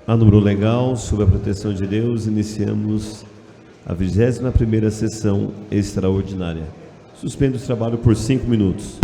A número legal, sob a proteção de Deus, iniciamos a 21ª sessão extraordinária. Suspendo o trabalho por 5 minutos.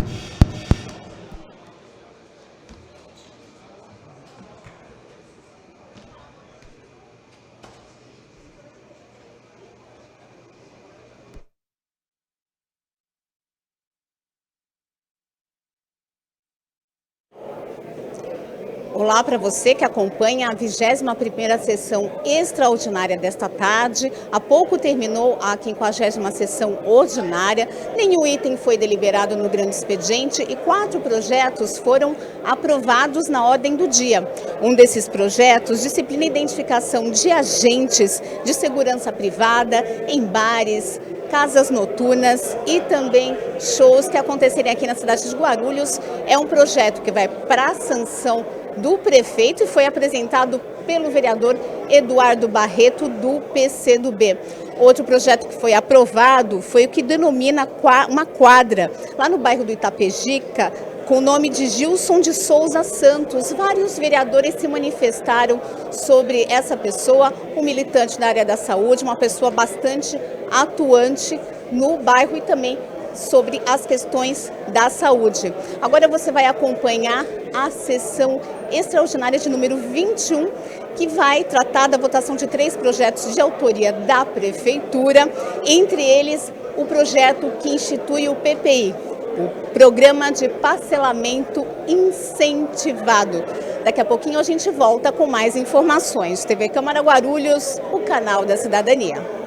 Olá para você que acompanha a 21ª sessão extraordinária desta tarde. Há pouco terminou a 50ª sessão ordinária. Nenhum item foi deliberado no grande expediente e 4 projetos foram aprovados na ordem do dia. Um desses projetos disciplina a identificação de agentes de segurança privada em bares, casas noturnas e também shows que acontecerem aqui na cidade de Guarulhos. É um projeto que vai para a sanção do prefeito e foi apresentado pelo vereador Eduardo Barreto, do PCdoB. Outro projeto que foi aprovado foi o que denomina uma quadra lá no bairro do Itapejica, com o nome de Gilson de Souza Santos. Vários vereadores se manifestaram sobre essa pessoa, um militante da área da saúde, uma pessoa bastante atuante no bairro e também sobre as questões da saúde. Agora você vai acompanhar a sessão extraordinária de número 21, que vai tratar da votação de 3 projetos de autoria da Prefeitura, entre eles o projeto que institui o PPI, o Programa de Parcelamento Incentivado. Daqui a pouquinho a gente volta com mais informações. TV Câmara Guarulhos, o canal da cidadania.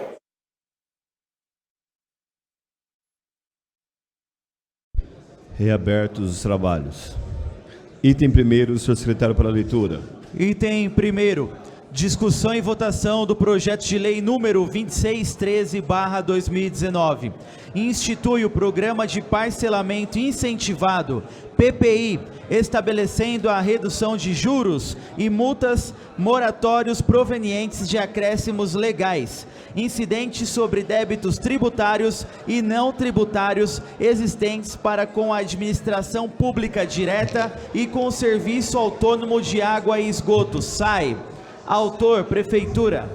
Reabertos os trabalhos. Item 1º, senhor secretário, para a leitura. Item 1º, discussão e votação do projeto de lei número 2613/2019. Institui o Programa de Parcelamento Incentivado, PPI, estabelecendo a redução de juros e multas moratórios provenientes de acréscimos legais, incidentes sobre débitos tributários e não tributários existentes para com a administração pública direta e com o Serviço Autônomo de Água e Esgoto, SAI. Autor, Prefeitura.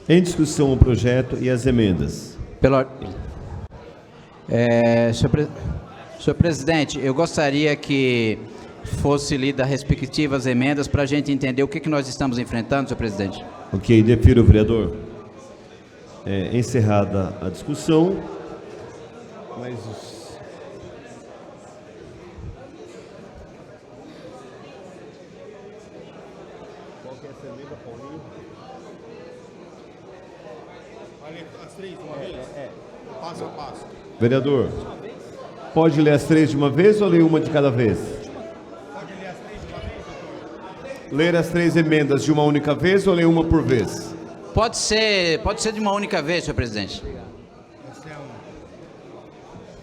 Em discussão o projeto e as emendas. Senhor presidente, eu gostaria que fosse lida as respectivas emendas para a gente entender o que nós estamos enfrentando, senhor presidente. Ok, defiro, vereador. Encerrada a discussão. Qual que é essa emenda, Paulinho? As 3 de uma vez? Passo a passo. Vereador, pode ler as 3 de uma vez ou ler uma de cada vez? Pode ler as 3 de uma vez, doutor? Ler as 3 emendas de uma única vez ou ler uma por vez? Pode ser de uma única vez, senhor presidente.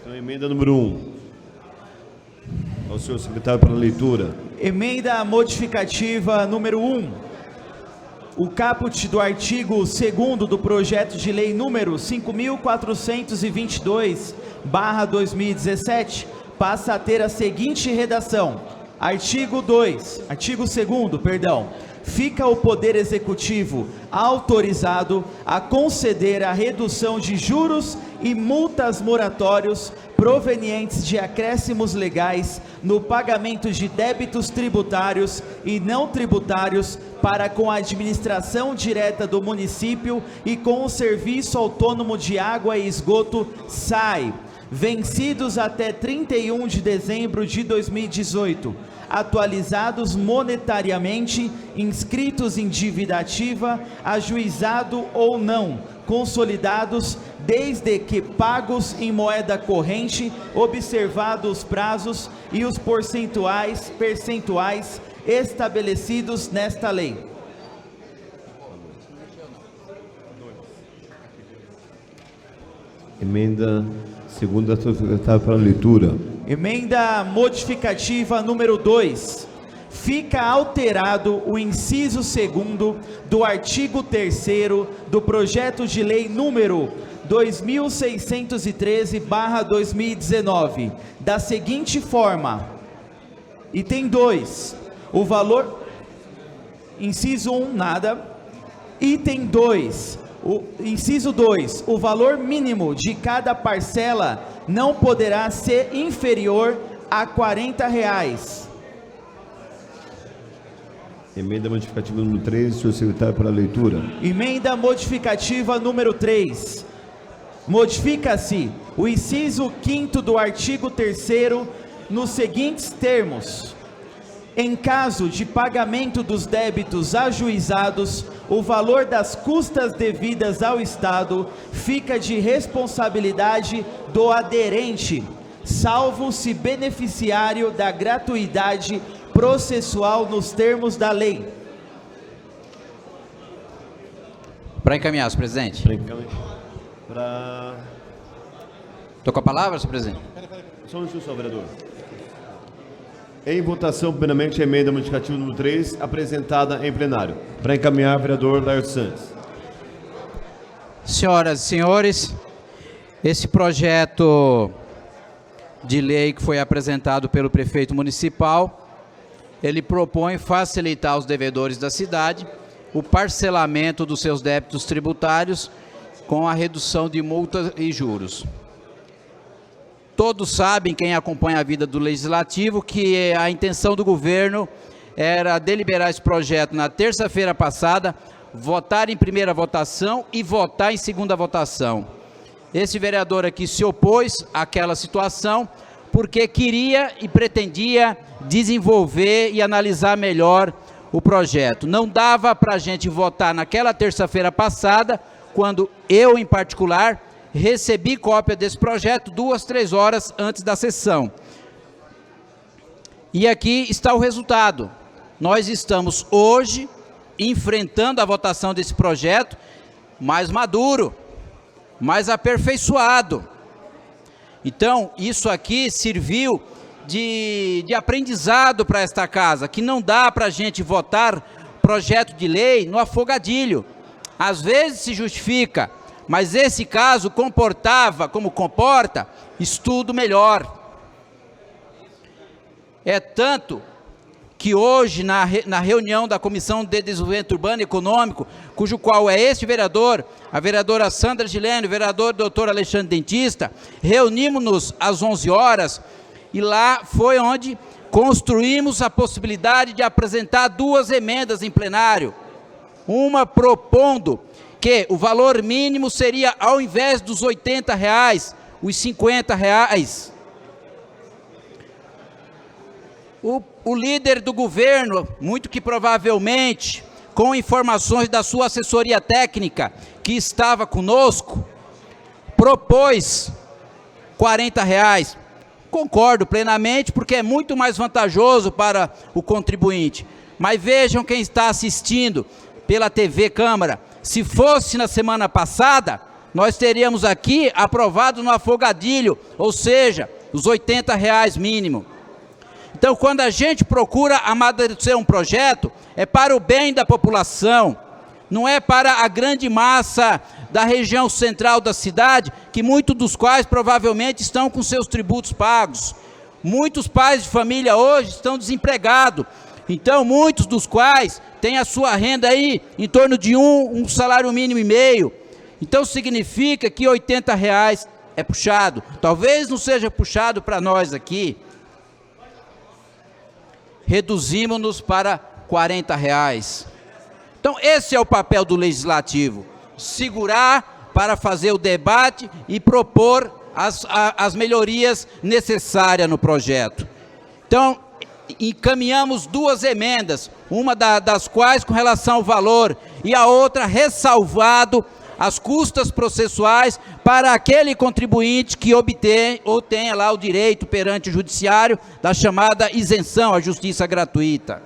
Então, emenda número 1. Ao senhor secretário para a leitura. Emenda modificativa número 1. O caput do artigo 2º do projeto de lei número 5.422/2017 passa a ter a seguinte redação. Artigo 2º, perdão. Fica o Poder Executivo autorizado a conceder a redução de juros e multas moratórios provenientes de acréscimos legais no pagamento de débitos tributários e não tributários para com a administração direta do município e com o Serviço Autônomo de Água e Esgoto, SAI, vencidos até 31 de dezembro de 2018, atualizados monetariamente, inscritos em dívida ativa, ajuizado ou não, consolidados, desde que pagos em moeda corrente, observados os prazos e os percentuais estabelecidos nesta lei. Emenda segunda, senhor secretário para a leitura. Emenda modificativa número 2. Fica alterado o inciso 2º do artigo 3º do projeto de lei número 2613/2019, da seguinte forma. Item 2. O valor Inciso 1, nada. Item 2, inciso 2, o valor mínimo de cada parcela não poderá ser inferior a R$ 40. Emenda modificativa número 3, senhor secretário, para a leitura. Emenda modificativa número 3. Modifica-se o inciso 5º do artigo 3º nos seguintes termos: em caso de pagamento dos débitos ajuizados, o valor das custas devidas ao Estado fica de responsabilidade do aderente, salvo se beneficiário da gratuidade processual nos termos da lei. Para encaminhar, senhor presidente. Estou com a palavra, senhor presidente. Só um minuto, senhor vereador. Em votação, primeiramente, a emenda modificativa número 3, apresentada em plenário. Para encaminhar, vereador Laercio Santos. Senhoras e senhores, esse projeto de lei que foi apresentado pelo prefeito municipal, ele propõe facilitar aos devedores da cidade o parcelamento dos seus débitos tributários com a redução de multas e juros. Todos sabem, quem acompanha a vida do Legislativo, que a intenção do governo era deliberar esse projeto na terça-feira passada, votar em primeira votação e votar em segunda votação. Esse vereador aqui se opôs àquela situação porque queria e pretendia desenvolver e analisar melhor o projeto. Não dava para a gente votar naquela terça-feira passada, quando eu, em particular, recebi cópia desse projeto 2, 3 horas antes da sessão. E aqui está o resultado. Nós estamos hoje enfrentando a votação desse projeto mais maduro, mais aperfeiçoado. Então, isso aqui serviu de aprendizado para esta casa, que não dá para a gente votar projeto de lei no afogadilho. Às vezes se justifica, mas esse caso comportava, como comporta, estudo melhor. É tanto que hoje, na reunião da Comissão de Desenvolvimento Urbano e Econômico, cujo qual é este vereador, a vereadora Sandra Gilene, o vereador doutor Alexandre Dentista, reunimos-nos às 11 horas, e lá foi onde construímos a possibilidade de apresentar 2 emendas em plenário. Uma propondo que o valor mínimo seria, ao invés dos R$ 80, os R$ 50. O líder do governo, muito que provavelmente, com informações da sua assessoria técnica, que estava conosco, propôs R$ 40. Concordo plenamente, porque é muito mais vantajoso para o contribuinte. Mas vejam quem está assistindo pela TV Câmara. Se fosse na semana passada, nós teríamos aqui aprovado no afogadilho, ou seja, os R$ 80 mínimo. Então, quando a gente procura amadurecer um projeto, é para o bem da população, não é para a grande massa da região central da cidade, que muitos dos quais provavelmente estão com seus tributos pagos. Muitos pais de família hoje estão desempregados, então muitos dos quais têm a sua renda aí em torno de um salário mínimo e meio. Então significa que R$ 80 é puxado. Talvez não seja puxado para nós aqui. Reduzimos-nos para R$ 40. Então esse é o papel do Legislativo, segurar para fazer o debate e propor as melhorias necessárias no projeto. Então, encaminhamos 2 emendas, uma das quais com relação ao valor e a outra ressalvado as custas processuais para aquele contribuinte que obtém ou tenha lá o direito perante o judiciário da chamada isenção à justiça gratuita.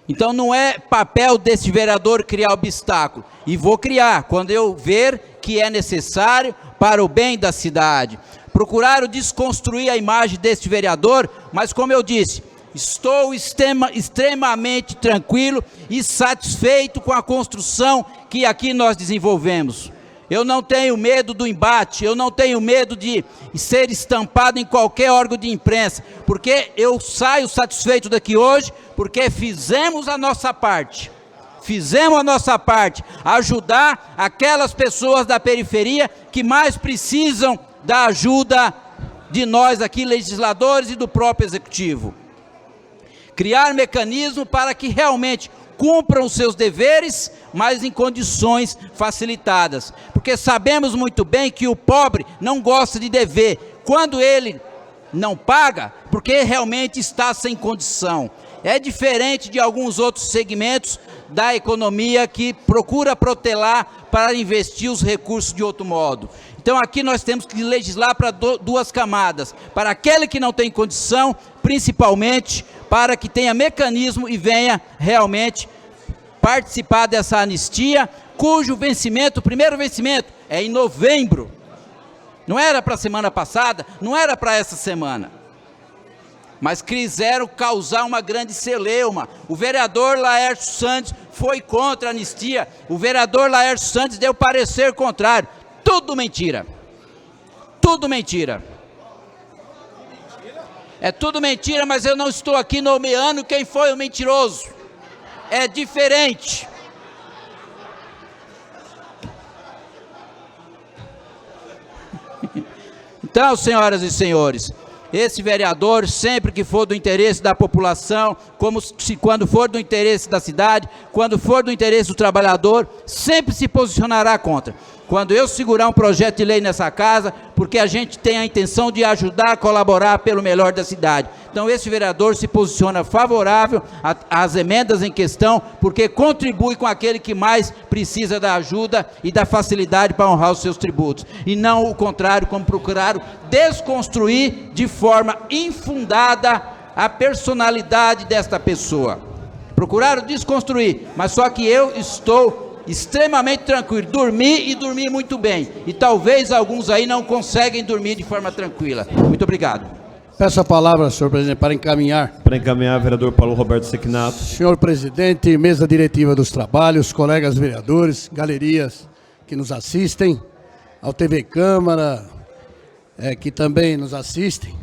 Então não é papel desse vereador criar obstáculo, e vou criar quando eu ver que é necessário para o bem da cidade. Procuraram desconstruir a imagem deste vereador, mas como eu disse, estou extremamente tranquilo e satisfeito com a construção que aqui nós desenvolvemos. Eu não tenho medo do embate, eu não tenho medo de ser estampado em qualquer órgão de imprensa, porque eu saio satisfeito daqui hoje, porque fizemos a nossa parte. Fizemos a nossa parte, ajudar aquelas pessoas da periferia que mais precisam da ajuda de nós aqui, legisladores, e do próprio executivo. Criar mecanismo para que realmente cumpram os seus deveres, mas em condições facilitadas. Porque sabemos muito bem que o pobre não gosta de dever. Quando ele não paga, porque realmente está sem condição. É diferente de alguns outros segmentos da economia que procura protelar para investir os recursos de outro modo. Então aqui nós temos que legislar para duas camadas, para aquele que não tem condição, principalmente para que tenha mecanismo e venha realmente participar dessa anistia, cujo vencimento, o primeiro vencimento é em novembro. Não era para a semana passada, não era para essa semana. Mas quiseram causar uma grande celeuma. O vereador Laércio Santos foi contra a anistia. O vereador Laércio Santos deu parecer contrário. Tudo mentira. Tudo mentira. É tudo mentira, mas eu não estou aqui nomeando quem foi o mentiroso. É diferente. Então, senhoras e senhores, esse vereador, sempre que for do interesse da população, quando for do interesse da cidade, quando for do interesse do trabalhador, sempre se posicionará contra. Quando eu segurar um projeto de lei nessa casa, porque a gente tem a intenção de ajudar, colaborar pelo melhor da cidade. Então esse vereador se posiciona favorável às emendas em questão, porque contribui com aquele que mais precisa da ajuda e da facilidade para honrar os seus tributos. E não o contrário, como procuraram desconstruir de forma infundada a personalidade desta pessoa. Procuraram desconstruir, mas só que eu estou extremamente tranquilo, dormi muito bem, e talvez alguns aí não conseguem dormir de forma tranquila. Muito obrigado. Peço a palavra, senhor presidente, para encaminhar. Para encaminhar, vereador Paulo Roberto Sequinato. Senhor presidente, mesa diretiva dos trabalhos, colegas vereadores, galerias que nos assistem, ao TV Câmara, que também nos assistem.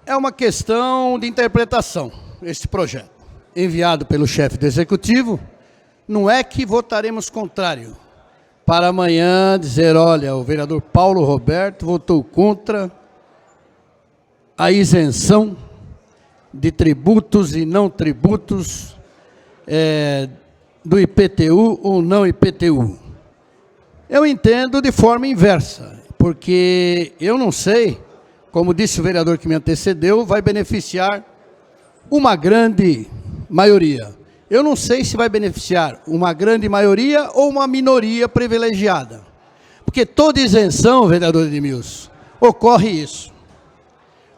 É uma questão de interpretação, este projeto, enviado pelo chefe do executivo. Não é que votaremos contrário, para amanhã dizer, olha, o vereador Paulo Roberto votou contra a isenção de tributos e não tributos do IPTU ou não IPTU. Eu entendo de forma inversa, porque eu não sei, como disse o vereador que me antecedeu, vai beneficiar uma grande maioria. Eu não sei se vai beneficiar uma grande maioria ou uma minoria privilegiada. Porque toda isenção, vereador Edmilson, ocorre isso.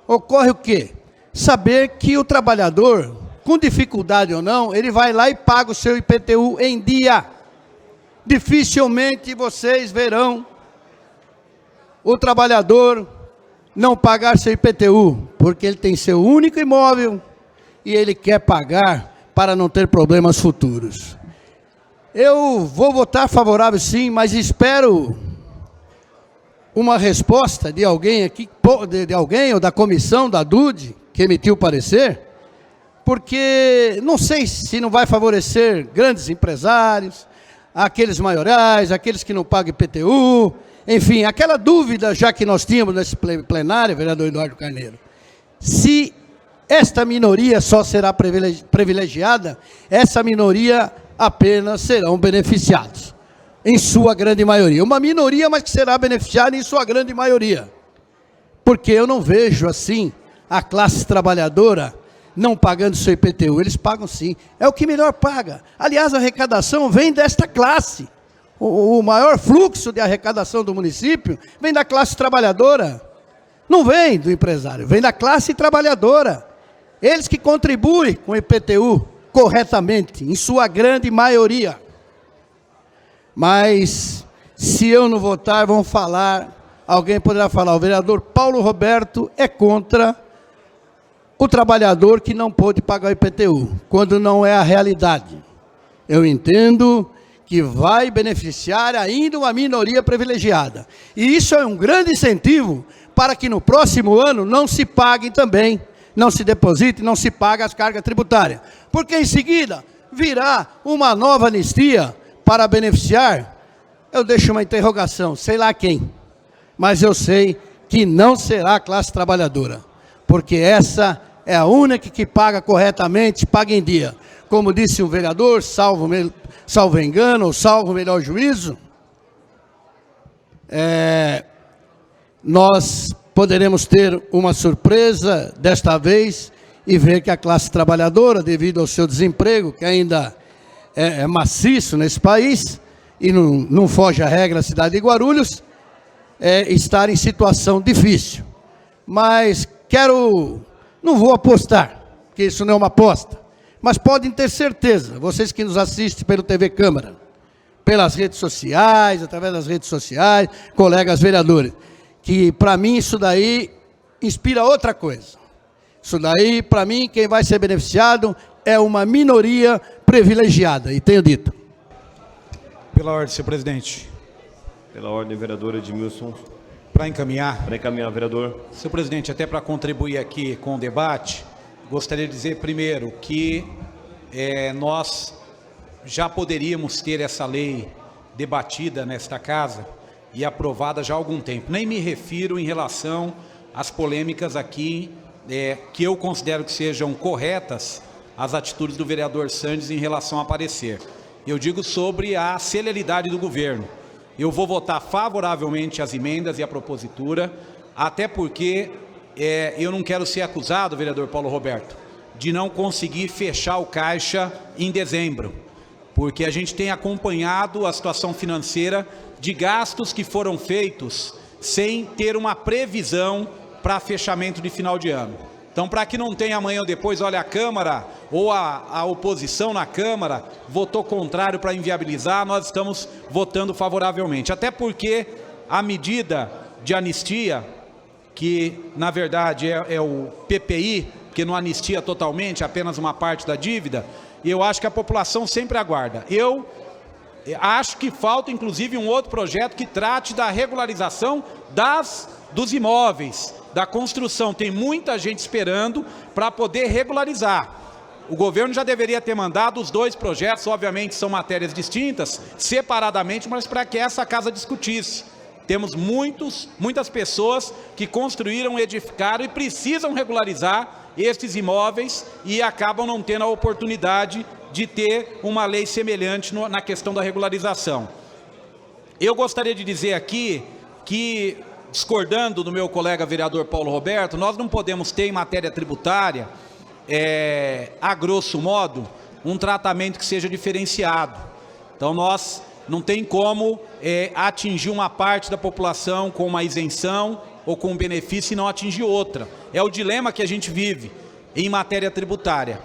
Ocorre o quê? Saber que o trabalhador, com dificuldade ou não, ele vai lá e paga o seu IPTU em dia. Dificilmente vocês verão o trabalhador não pagar seu IPTU, porque ele tem seu único imóvel e ele quer pagar para não ter problemas futuros. Eu vou votar favorável sim, mas espero uma resposta de alguém aqui, de alguém ou da comissão da DUD, que emitiu o parecer, porque não sei se não vai favorecer grandes empresários, aqueles maiorais, aqueles que não pagam IPTU, enfim, aquela dúvida já que nós tínhamos nesse plenário, vereador Eduardo Carneiro, se esta minoria só será privilegiada, essa minoria apenas serão beneficiados, em sua grande maioria. Uma minoria, mas que será beneficiada em sua grande maioria. Porque eu não vejo assim a classe trabalhadora não pagando seu IPTU. Eles pagam sim, é o que melhor paga. Aliás, a arrecadação vem desta classe. O maior fluxo de arrecadação do município vem da classe trabalhadora. Não vem do empresário, vem da classe trabalhadora. Eles que contribuem com o IPTU corretamente, em sua grande maioria. Mas, se eu não votar, vão falar, alguém poderá falar, o vereador Paulo Roberto é contra o trabalhador que não pôde pagar o IPTU, quando não é a realidade. Eu entendo que vai beneficiar ainda uma minoria privilegiada. E isso é um grande incentivo para que no próximo ano não se paguem também, não se deposite, não se pague as cargas tributárias. Porque em seguida virá uma nova anistia para beneficiar, eu deixo uma interrogação, sei lá quem, mas eu sei que não será a classe trabalhadora, porque essa é a única que paga corretamente, paga em dia. Como disse um vereador, salvo engano, ou salvo melhor juízo, nós poderemos ter uma surpresa desta vez e ver que a classe trabalhadora, devido ao seu desemprego, que ainda é maciço nesse país, e não foge à regra da cidade de Guarulhos, estar em situação difícil. Mas não vou apostar, que isso não é uma aposta, mas podem ter certeza, vocês que nos assistem pelo TV Câmara, pelas redes sociais, através das redes sociais, colegas vereadores, que para mim isso daí inspira outra coisa. Isso daí, para mim, quem vai ser beneficiado é uma minoria privilegiada, e tenho dito. Pela ordem, senhor presidente. Pela ordem, vereador Edmilson. Para encaminhar. Para encaminhar, vereador. Senhor presidente, até para contribuir aqui com o debate, gostaria de dizer primeiro que nós já poderíamos ter essa lei debatida nesta casa e aprovada já há algum tempo. Nem me refiro em relação às polêmicas aqui, que eu considero que sejam corretas, as atitudes do vereador Sandes em relação a parecer. Eu digo sobre a celeridade do governo. Eu vou votar favoravelmente às emendas e à propositura, até porque eu não quero ser acusado, vereador Paulo Roberto, de não conseguir fechar o caixa em dezembro, porque a gente tem acompanhado a situação financeira de gastos que foram feitos sem ter uma previsão para fechamento de final de ano. Então, para que não tenha amanhã ou depois, olha, a Câmara ou a oposição na Câmara votou contrário para inviabilizar, nós estamos votando favoravelmente. Até porque a medida de anistia, que na verdade é o PPI, que não anistia totalmente, apenas uma parte da dívida, eu acho que a população sempre aguarda. Eu acho que falta, inclusive, um outro projeto que trate da regularização dos imóveis, da construção. Tem muita gente esperando para poder regularizar. O governo já deveria ter mandado os dois projetos, obviamente são matérias distintas, separadamente, mas para que essa casa discutisse. Temos muitas pessoas que construíram, edificaram e precisam regularizar estes imóveis e acabam não tendo a oportunidade de ter uma lei semelhante na questão da regularização. Eu gostaria de dizer aqui que, discordando do meu colega vereador Paulo Roberto, nós não podemos ter em matéria tributária, a grosso modo, um tratamento que seja diferenciado. Então nós não tem como atingir uma parte da população com uma isenção ou com um benefício e não atingir outra. É o dilema que a gente vive em matéria tributária.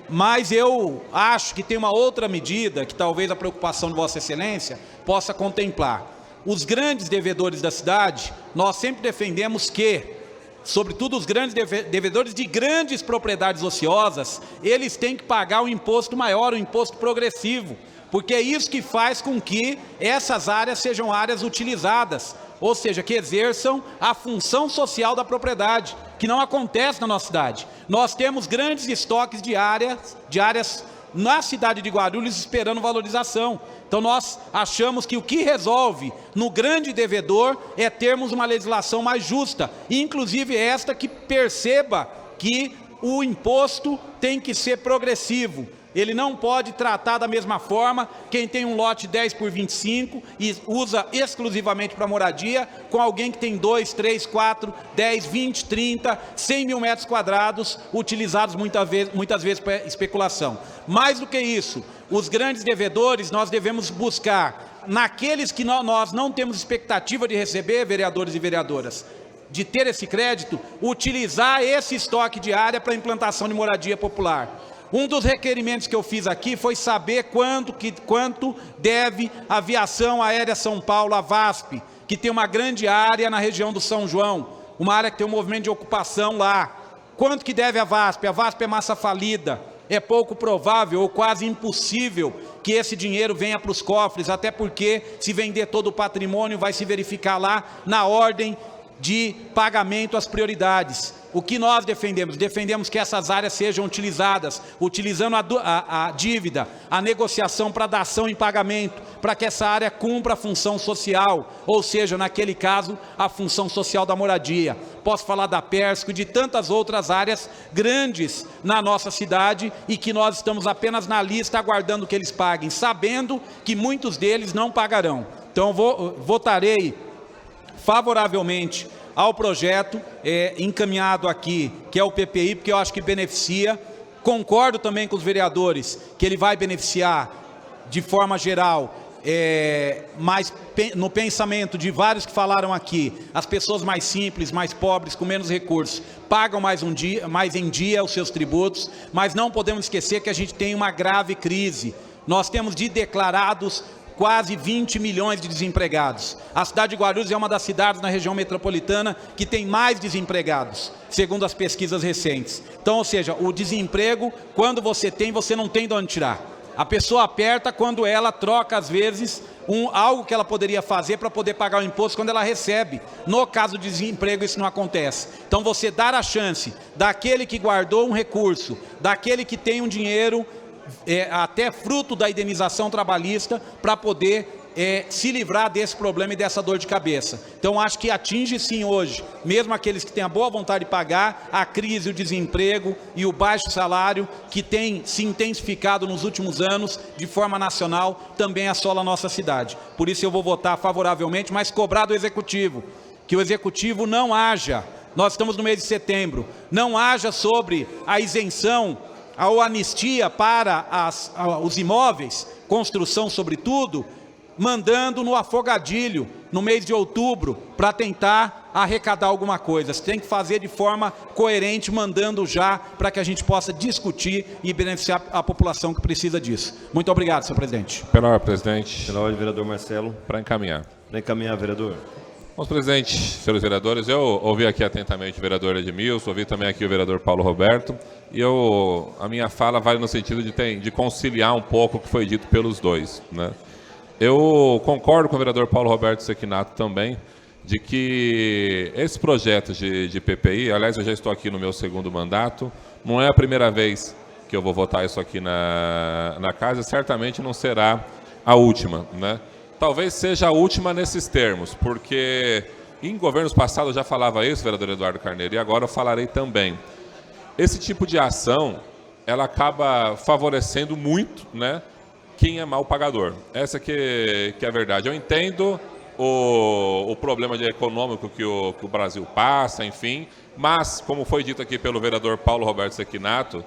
Mas eu acho que tem uma outra medida que talvez a preocupação de Vossa Excelência possa contemplar. Os grandes devedores da cidade, nós sempre defendemos que, sobretudo os grandes devedores de grandes propriedades ociosas, eles têm que pagar um imposto maior, um imposto progressivo, porque é isso que faz com que essas áreas sejam áreas utilizadas, ou seja, que exerçam a função social da propriedade, que não acontece na nossa cidade. Nós temos grandes estoques de áreas na cidade de Guarulhos esperando valorização. Então nós achamos que o que resolve no grande devedor é termos uma legislação mais justa, inclusive esta que perceba que o imposto tem que ser progressivo. Ele não pode tratar da mesma forma quem tem um lote 10 por 25 e usa exclusivamente para moradia, com alguém que tem 2, 3, 4, 10, 20, 30, 100 mil metros quadrados, utilizados muitas vezes para especulação. Mais do que isso, os grandes devedores nós devemos buscar naqueles que nós não temos expectativa de receber, vereadores e vereadoras, de ter esse crédito, utilizar esse estoque de área para implantação de moradia popular. Um dos requerimentos que eu fiz aqui foi saber quanto deve a Aviação Aérea São Paulo, a VASP, que tem uma grande área na região do São João, uma área que tem um movimento de ocupação lá. Quanto que deve a VASP? A VASP é massa falida, é pouco provável ou quase impossível que esse dinheiro venha para os cofres, até porque se vender todo o patrimônio vai se verificar lá na ordem de pagamento às prioridades. O que nós defendemos? Defendemos que essas áreas sejam utilizadas, utilizando a dívida, a negociação para dação em pagamento, para que essa área cumpra a função social, ou seja, naquele caso, a função social da moradia. Posso falar da Persco e de tantas outras áreas grandes na nossa cidade e que nós estamos apenas na lista aguardando que eles paguem, sabendo que muitos deles não pagarão. Então, votarei favoravelmente ao projeto encaminhado aqui, que é o PPI, porque eu acho que beneficia. Concordo também com os vereadores que ele vai beneficiar de forma geral, mas no pensamento de vários que falaram aqui, as pessoas mais simples, mais pobres, com menos recursos, pagam mais em dia os seus tributos, mas não podemos esquecer que a gente tem uma grave crise. Nós temos de declarados quase 20 milhões de desempregados. A cidade de Guarulhos é uma das cidades na região metropolitana que tem mais desempregados, segundo as pesquisas recentes. Então, ou seja, o desemprego, quando você tem, você não tem de onde tirar. A pessoa aperta quando ela troca, às vezes, algo que ela poderia fazer para poder pagar o imposto quando ela recebe. No caso de desemprego, isso não acontece. Então, você dar a chance daquele que guardou um recurso, daquele que tem um dinheiro, até fruto da indenização trabalhista, para poder se livrar desse problema e dessa dor de cabeça. Então, acho que atinge sim hoje, mesmo aqueles que têm a boa vontade de pagar, a crise, o desemprego e o baixo salário que tem se intensificado nos últimos anos de forma nacional, também assola a nossa cidade. Por isso eu vou votar favoravelmente, mas cobrar do Executivo, que o Executivo não haja, nós estamos no mês de setembro, não haja sobre a isenção ou anistia para os imóveis, construção sobretudo, mandando no afogadilho no mês de outubro para tentar arrecadar alguma coisa. Você tem que fazer de forma coerente, mandando já para que a gente possa discutir e beneficiar a população que precisa disso. Muito obrigado, senhor presidente. Pela hora, presidente. Pela ordem, vereador Marcelo. Para encaminhar. Para encaminhar, vereador. Bom, presidente, senhores vereadores, eu ouvi aqui atentamente o vereador Edmilson, ouvi também aqui o vereador Paulo Roberto, e a minha fala vai no sentido de conciliar um pouco o que foi dito pelos dois, né? Eu concordo com o vereador Paulo Roberto Sequinato também, de que esse projeto de PPI, aliás, eu já estou aqui no meu segundo mandato, não é a primeira vez que eu vou votar isso aqui na casa, certamente não será a última, né? Talvez seja a última nesses termos, porque em governos passados eu já falava isso, vereador Eduardo Carneiro, e agora eu falarei também. Esse tipo de ação, ela acaba favorecendo muito, né, quem é mal pagador. Essa que é a verdade. Eu entendo o problema econômico que o Brasil passa, enfim, mas, como foi dito aqui pelo vereador Paulo Roberto Sequinato,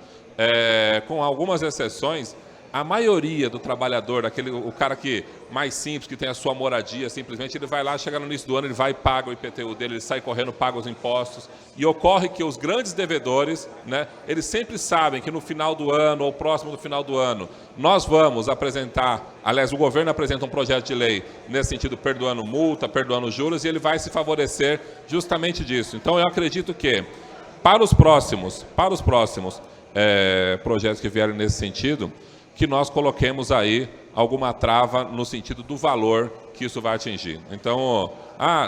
com algumas exceções, a maioria do trabalhador, o cara que mais simples, que tem a sua moradia, simplesmente ele vai lá, chega no início do ano, ele vai e paga o IPTU dele, ele sai correndo, paga os impostos. E ocorre que os grandes devedores, né, eles sempre sabem que no final do ano, ou próximo do final do ano, nós vamos apresentar, aliás, o governo apresenta um projeto de lei nesse sentido, perdoando multa, perdoando juros, e ele vai se favorecer justamente disso. Então, eu acredito que, para os próximos projetos que vierem nesse sentido, que nós coloquemos aí alguma trava no sentido do valor que isso vai atingir. Então,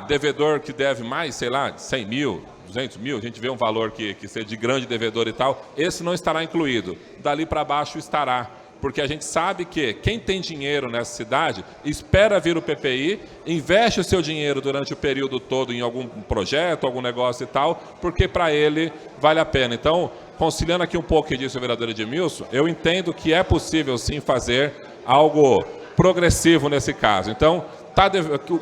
devedor que deve mais, sei lá, 100 mil, 200 mil, a gente vê um valor que seja de grande devedor e tal, esse não estará incluído. Dali para baixo estará, porque a gente sabe que quem tem dinheiro nessa cidade espera vir o PPI, investe o seu dinheiro durante o período todo em algum projeto, algum negócio e tal, porque para ele vale a pena. Então, conciliando aqui um pouco o que disse o vereador Edmilson, eu entendo que é possível sim fazer algo progressivo nesse caso. Então,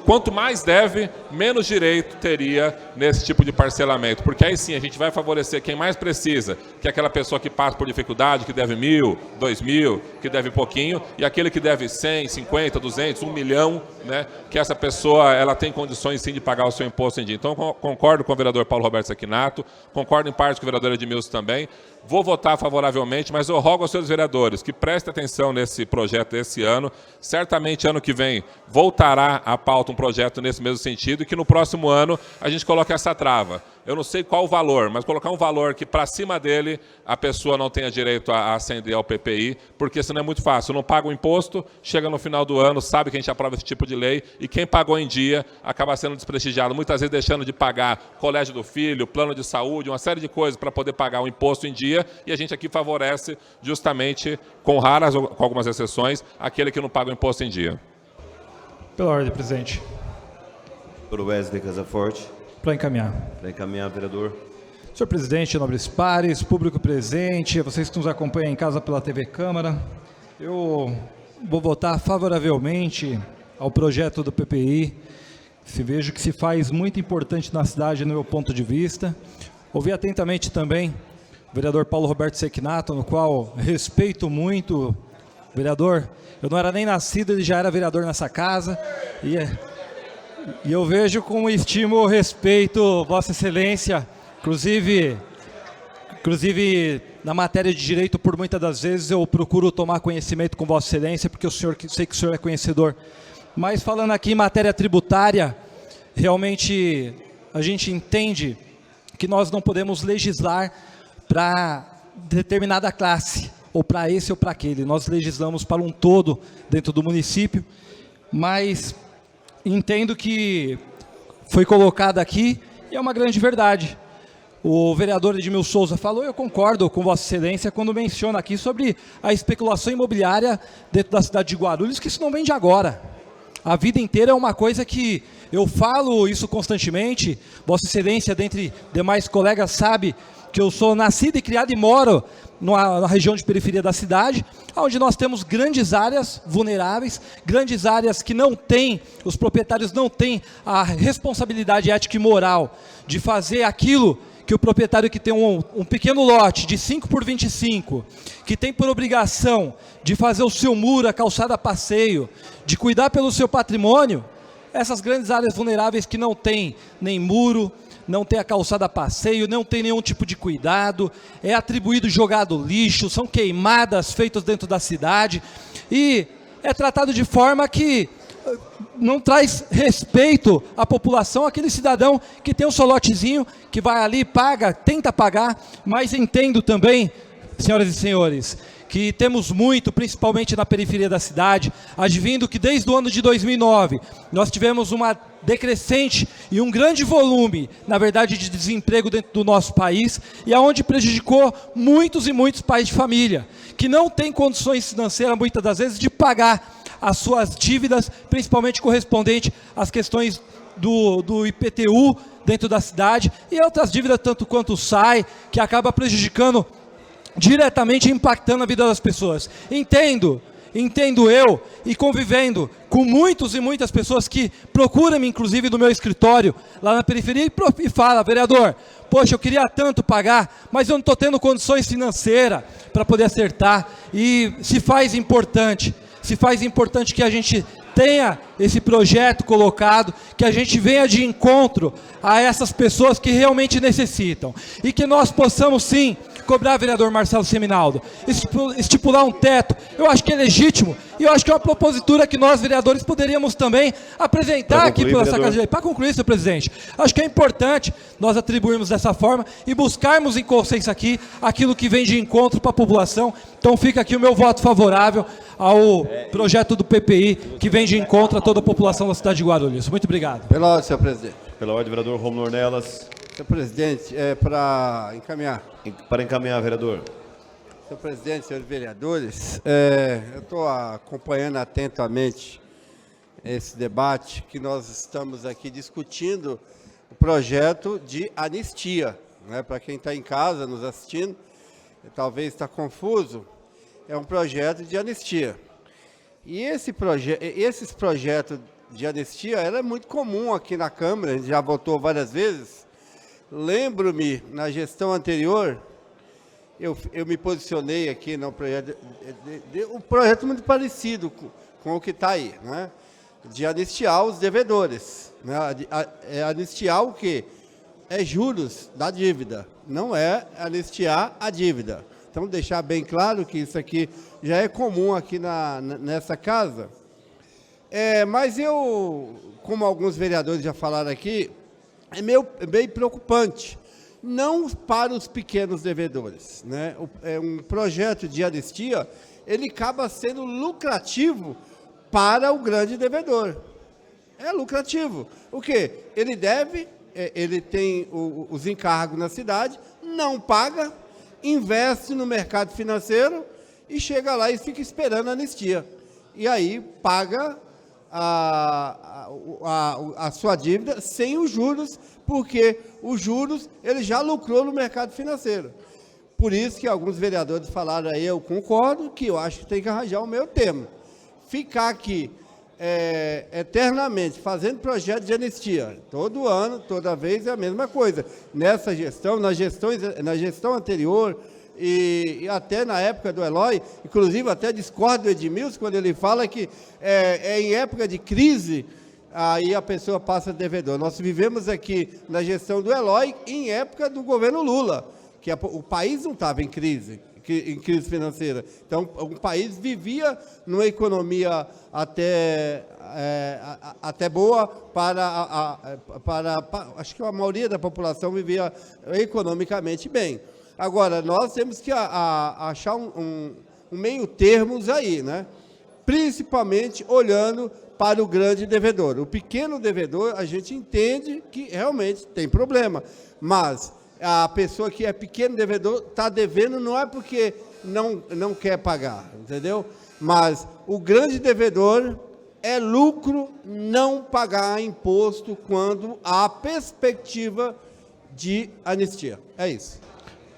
quanto mais deve, menos direito teria nesse tipo de parcelamento, porque aí sim a gente vai favorecer quem mais precisa, que é aquela pessoa que passa por dificuldade, que deve 1.000, 2.000, que deve pouquinho, e aquele que deve 100, 50, 200, 1 milhão, né, que essa pessoa ela tem condições sim de pagar o seu imposto em dia. Então, concordo com o vereador Paulo Roberto Sequinato, concordo em parte com o vereador Edmilson também, vou votar favoravelmente, mas eu rogo aos seus vereadores que prestem atenção nesse projeto desse ano. Certamente, ano que vem, voltará à pauta um projeto nesse mesmo sentido e que no próximo ano a gente coloque essa trava. eu não sei qual o valor, mas colocar um valor que para cima dele a pessoa não tenha direito a ascender ao PPI, porque senão é muito fácil. Não paga o imposto, chega no final do ano, sabe que a gente aprova esse tipo de lei, e quem pagou em dia acaba sendo desprestigiado, muitas vezes deixando de pagar colégio do filho, plano de saúde, uma série de coisas para poder pagar o imposto em dia, e a gente aqui favorece justamente, com raras ou com algumas exceções, aquele que não paga o imposto em dia. Pela ordem, presidente. Doutor Wesley Casaforte. Para encaminhar. Para encaminhar, vereador. Senhor presidente, nobres pares, público presente, vocês que nos acompanham em casa pela TV Câmara, eu vou votar favoravelmente ao projeto do PPI. Vejo que se faz muito importante na cidade, no meu ponto de vista. Ouvi atentamente também o vereador Paulo Roberto Sequinato, no qual respeito muito. Vereador, eu não era nem nascido, ele já era vereador nessa casa, e eu vejo com estímulo, respeito, Vossa Excelência, inclusive na matéria de direito, por muitas das vezes eu procuro tomar conhecimento com Vossa Excelência, porque sei que o senhor é conhecedor. Mas falando aqui em matéria tributária, realmente a gente entende que nós não podemos legislar para determinada classe, ou para esse ou para aquele. Nós legislamos para um todo dentro do município, mas entendo que foi colocado aqui e é uma grande verdade. O vereador Edmilson Souza falou, eu concordo com Vossa Excelência quando menciona aqui sobre a especulação imobiliária dentro da cidade de Guarulhos, que isso não vem de agora. A vida inteira é uma coisa que eu falo isso constantemente. Vossa Excelência, dentre demais colegas, sabe que eu sou nascido e criado e moro na região de periferia da cidade, onde nós temos grandes áreas vulneráveis, grandes áreas que não têm, os proprietários não têm a responsabilidade ética e moral de fazer aquilo que o proprietário que tem um pequeno lote de 5 por 25, que tem por obrigação de fazer o seu muro, a calçada a passeio, de cuidar pelo seu patrimônio, essas grandes áreas vulneráveis que não tem nem muro, não tem a calçada a passeio, não tem nenhum tipo de cuidado, é atribuído jogado lixo, são queimadas feitas dentro da cidade, e é tratado de forma que não traz respeito à população, aquele cidadão que tem um seu lotezinho, que vai ali, paga, tenta pagar, mas entendo também, senhoras e senhores, que temos muito, principalmente na periferia da cidade, advindo que desde o ano de 2009, nós tivemos uma decrescente e um grande volume, na verdade, de desemprego dentro do nosso país, e aonde prejudicou muitos e muitos pais de família, que não têm condições financeiras, muitas das vezes, de pagar as suas dívidas, principalmente correspondente às questões do IPTU dentro da cidade, e outras dívidas, tanto quanto o SAI, que acaba prejudicando diretamente, impactando a vida das pessoas. Entendo eu, e convivendo com muitos e muitas pessoas que procuram-me, inclusive no meu escritório, lá na periferia, e fala, vereador, poxa, eu queria tanto pagar, mas eu não estou tendo condições financeiras para poder acertar, e se faz importante que a gente tenha esse projeto colocado, que a gente venha de encontro a essas pessoas que realmente necessitam, e que nós possamos sim cobrar, vereador Marcelo Seminaldo, estipular um teto. Eu acho que é legítimo, e eu acho que é uma propositura que nós, vereadores, poderíamos também apresentar aqui pela Casa de Lei. Para concluir, senhor presidente, acho que é importante nós atribuirmos dessa forma e buscarmos em consenso aqui aquilo que vem de encontro para a população. Então fica aqui o meu voto favorável ao projeto do PPI, que vem de encontro a toda a população da cidade de Guarulhos. Muito obrigado. Pela ordem, senhor presidente. Pela ordem, vereador Romulo Ornelas. Senhor presidente, para encaminhar. Para encaminhar, vereador. Senhor presidente, senhores vereadores, eu estou acompanhando atentamente esse debate que nós estamos aqui discutindo, o projeto de anistia, né? Para quem está em casa nos assistindo, talvez está confuso, é um projeto de anistia. E esses projetos de anistia, ela é muito comum aqui na Câmara, a gente já votou várias vezes. Lembro-me, na gestão anterior, eu me posicionei aqui no projeto, um projeto muito parecido com o que está aí, né? De anistiar os devedores, né? Anistiar o quê? É juros da dívida, não é anistiar a dívida. Então, deixar bem claro que isso aqui já é comum aqui nessa casa. Mas eu, como alguns vereadores já falaram aqui, bem preocupante. Não para os pequenos devedores, né? Um projeto de anistia, ele acaba sendo lucrativo para o grande devedor. É lucrativo. O quê? Ele deve, ele tem os encargos na cidade, não paga, investe no mercado financeiro e chega lá e fica esperando a anistia. E aí paga a sua dívida sem os juros, porque os juros ele já lucrou no mercado financeiro. Por isso que alguns vereadores falaram aí, eu concordo, que eu acho que tem que arranjar o meio termo. Ficar aqui eternamente fazendo projeto de anistia, todo ano, toda vez é a mesma coisa. Nessa gestão, na gestão anterior, e até na época do Eloy, inclusive até discordo do Edmilson, quando ele fala que em época de crise, aí a pessoa passa devedor. Nós vivemos aqui na gestão do Eloy em época do governo Lula, que o país não estava em crise financeira. Então, o país vivia numa economia até boa acho que a maioria da população vivia economicamente bem. Agora, nós temos que achar um meio termos aí, né? Principalmente olhando para o grande devedor. O pequeno devedor, a gente entende que realmente tem problema, mas a pessoa que é pequeno devedor está devendo não é porque não quer pagar, entendeu? Mas o grande devedor é lucro não pagar imposto quando há perspectiva de anistia. É isso.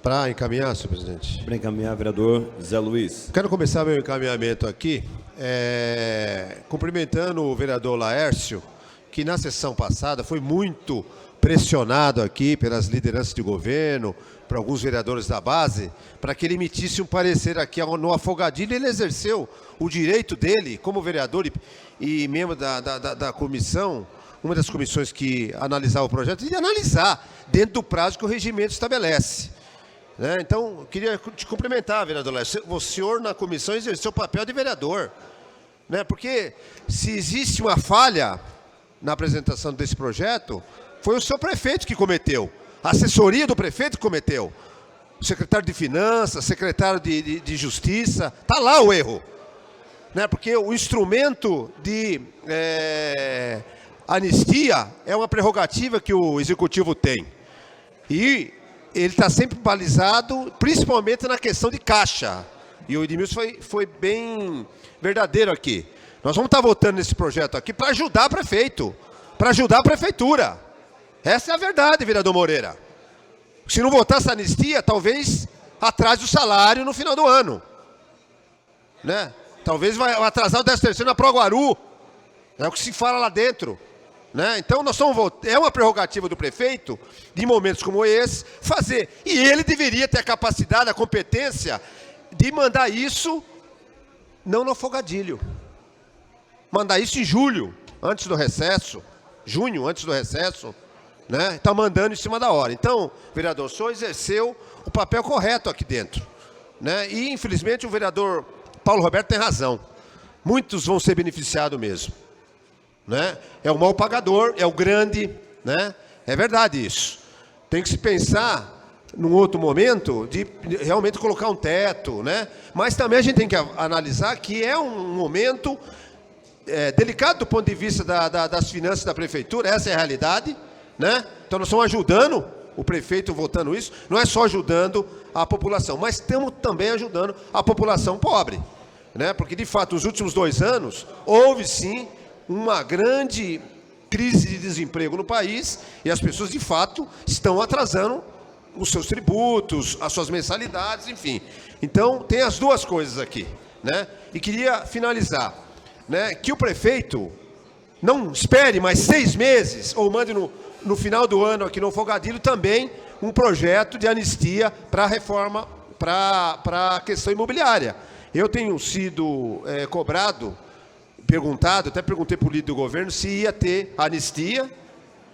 Para encaminhar, senhor presidente. Para encaminhar, vereador Zé Luiz. Quero começar meu encaminhamento aqui, cumprimentando o vereador Laércio, que na sessão passada foi muito pressionado aqui pelas lideranças de governo, por alguns vereadores da base, para que ele emitisse um parecer aqui no Afogadilho. Ele exerceu o direito dele, como vereador e membro da comissão, uma das comissões que analisava o projeto, de analisar dentro do prazo que o regimento estabelece. Né? Então, eu queria te cumprimentar, vereador Laércio. O senhor, na comissão, exerceu o papel de vereador. Né? Porque se existe uma falha na apresentação desse projeto, foi o seu prefeito que cometeu, a assessoria do prefeito que cometeu, o secretário de Finanças, secretário de Justiça, está lá o erro. Né? Porque o instrumento de anistia é uma prerrogativa que o Executivo tem. E ele está sempre balizado, principalmente na questão de caixa. E o Edmilson foi bem verdadeiro aqui. Nós vamos estar votando nesse projeto aqui para ajudar o prefeito, para ajudar a prefeitura. Essa é a verdade, vereador Moreira. Se não votar essa anistia, talvez atrase o salário no final do ano. Né? Talvez vai atrasar o 13º na Proguaru. É o que se fala lá dentro. Né? Então, é uma prerrogativa do prefeito, de momentos como esse, fazer. E ele deveria ter a capacidade, a competência de mandar isso, não no Afogadilho. Mandar isso em julho, antes do recesso. Junho, antes do recesso. Né? Está mandando em cima da hora. Então, vereador, o senhor exerceu o papel correto aqui dentro. Né? E, infelizmente, o vereador Paulo Roberto tem razão. Muitos vão ser beneficiados mesmo. Né? É o mal pagador, é o grande, né? É verdade isso. Tem que se pensar, num outro momento, de realmente colocar um teto, né? Mas também a gente tem que analisar que é um momento delicado do ponto de vista das finanças da prefeitura, essa é a realidade, né? Então nós estamos ajudando o prefeito votando isso, não é só ajudando a população, mas estamos também ajudando a população pobre, né? Porque de fato, nos últimos 2 anos, houve sim uma grande crise de desemprego no país e as pessoas, de fato, estão atrasando os seus tributos, as suas mensalidades, enfim. Então, tem as duas coisas aqui, né? E queria finalizar, né, que o prefeito não espere mais 6 meses ou mande no final do ano aqui no Afogadilho também um projeto de anistia para a reforma, para a questão imobiliária. Eu tenho sido cobrado, perguntado, até perguntei para o líder do governo se ia ter anistia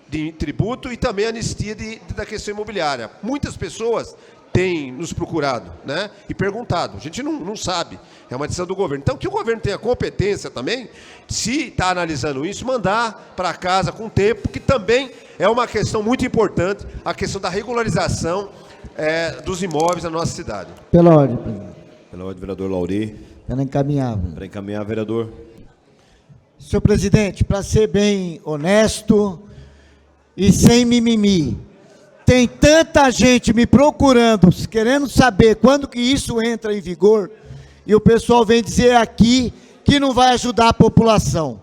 de tributo e também anistia da questão imobiliária. Muitas pessoas tem nos procurado, né? E perguntado. A gente não sabe. É uma decisão do governo. Então, que o governo tenha competência também, se está analisando isso, mandar para casa com tempo, que também é uma questão muito importante, a questão da regularização dos imóveis na nossa cidade. Pela ordem, presidente. Pela ordem, vereador Lauri. Para encaminhar. Para encaminhar, vereador. Senhor presidente, para ser bem honesto e sem mimimi, tem tanta gente me procurando, querendo saber quando que isso entra em vigor, e o pessoal vem dizer aqui que não vai ajudar a população.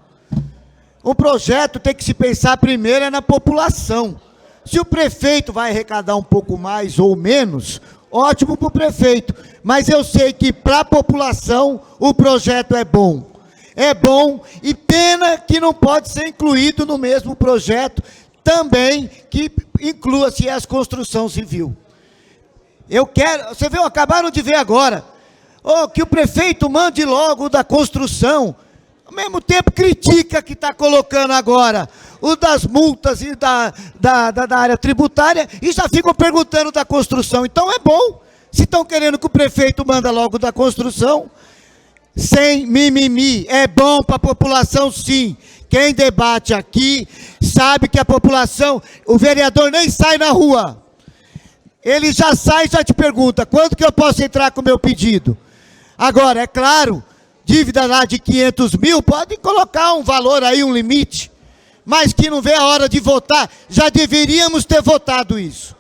O projeto tem que se pensar primeiro na população. Se o prefeito vai arrecadar um pouco mais ou menos, ótimo para o prefeito, mas eu sei que para a população o projeto é bom. É bom e pena que não pode ser incluído no mesmo projeto também que inclua-se as construção civil. Eu quero, você viu, acabaram de ver agora, que o prefeito mande logo da construção, ao mesmo tempo critica que está colocando agora o das multas e da área tributária e já ficam perguntando da construção. Então é bom, se estão querendo que o prefeito manda logo da construção, sem mimimi, é bom para a população sim. Quem debate aqui sabe que a população, o vereador nem sai na rua. Ele já sai e já te pergunta, quando que eu posso entrar com o meu pedido? Agora, é claro, dívida lá de 500 mil, pode colocar um valor aí, um limite, mas que não vê a hora de votar, já deveríamos ter votado isso.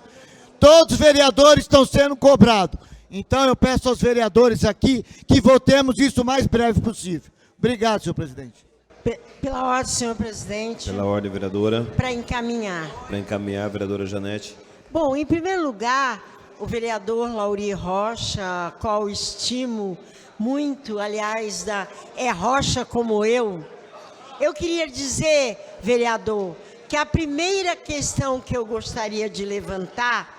Todos os vereadores estão sendo cobrados. Então eu peço aos vereadores aqui que votemos isso o mais breve possível. Obrigado, senhor presidente. Pela ordem, senhor presidente. Pela ordem, vereadora. Para encaminhar. Para encaminhar, vereadora Janete. Bom, em primeiro lugar, o vereador Lauri Rocha, qual estimo muito, aliás, é Rocha como eu queria dizer, vereador, que a primeira questão que eu gostaria de levantar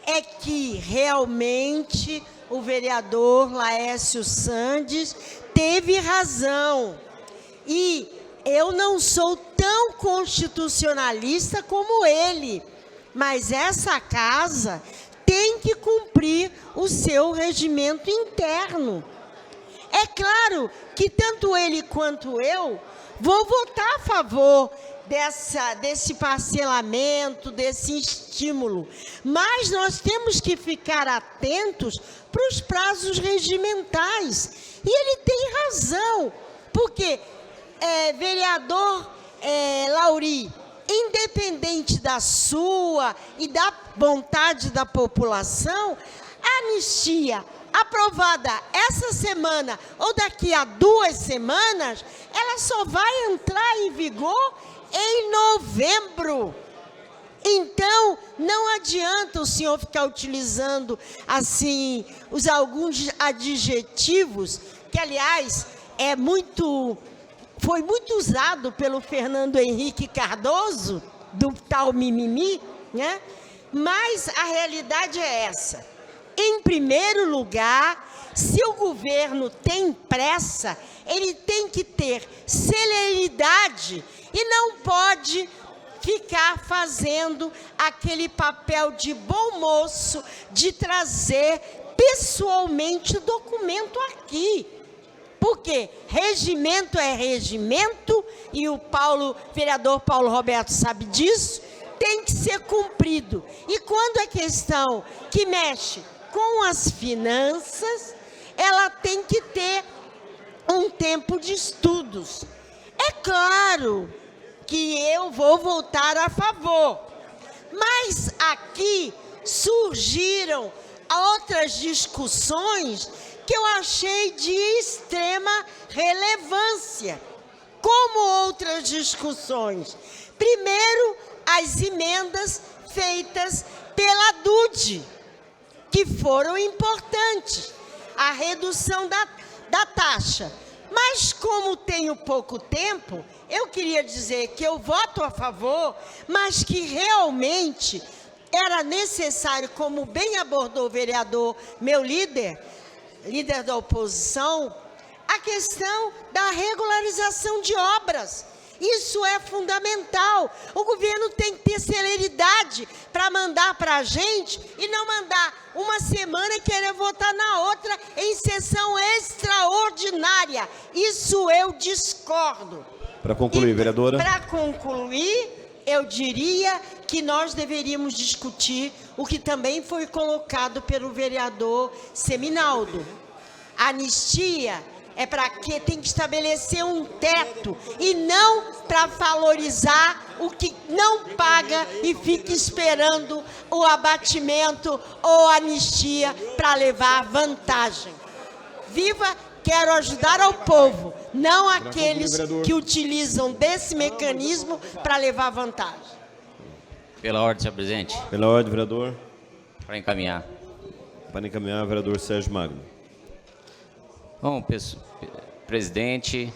é que realmente o vereador Laércio Sandes teve razão. E eu não sou tão constitucionalista como ele, mas essa casa tem que cumprir o seu regimento interno. É claro que tanto ele quanto eu vou votar a favor desse parcelamento, desse estímulo. Mas nós temos que ficar atentos para os prazos regimentais. E ele tem razão, porque, vereador Lauri, independente da sua e da vontade da população, a anistia aprovada essa semana ou daqui a 2 semanas, ela só vai entrar em vigor em novembro. Então, não adianta o senhor ficar utilizando, assim, alguns adjetivos, que, aliás, foi muito usado pelo Fernando Henrique Cardoso, do tal mimimi, né? Mas a realidade é essa. Em primeiro lugar, se o governo tem pressa, ele tem que ter celeridade e não pode ficar fazendo aquele papel de bom moço, de trazer pessoalmente o documento aqui. Porque regimento é regimento, e o vereador Paulo Roberto sabe disso, tem que ser cumprido. E quando é questão que mexe com as finanças, ela tem que ter um tempo de estudos. É claro que eu vou votar a favor, mas aqui surgiram outras discussões que eu achei de extrema relevância. Como outras discussões? Primeiro, as emendas feitas pela DUD, que foram importantes, a redução da taxa. Mas como tenho pouco tempo, eu queria dizer que eu voto a favor, mas que realmente era necessário, como bem abordou o vereador, meu líder da oposição, a questão da regularização de obras. Isso é fundamental. O governo tem que ter celeridade para mandar para a gente e não mandar uma semana e querer votar na outra em sessão extraordinária. Isso eu discordo. Para concluir, vereadora. Para concluir, eu diria que nós deveríamos discutir o que também foi colocado pelo vereador Seminaldo. A anistia é para que tem que estabelecer um teto e não para valorizar o que não paga e fica esperando o abatimento ou anistia para levar vantagem. Viva, quero ajudar ao povo, não aqueles que utilizam desse mecanismo para levar vantagem. Pela ordem, senhor presidente. Pela ordem, vereador. Para encaminhar. Para encaminhar, vereador Sérgio Magno. Bom, presidente,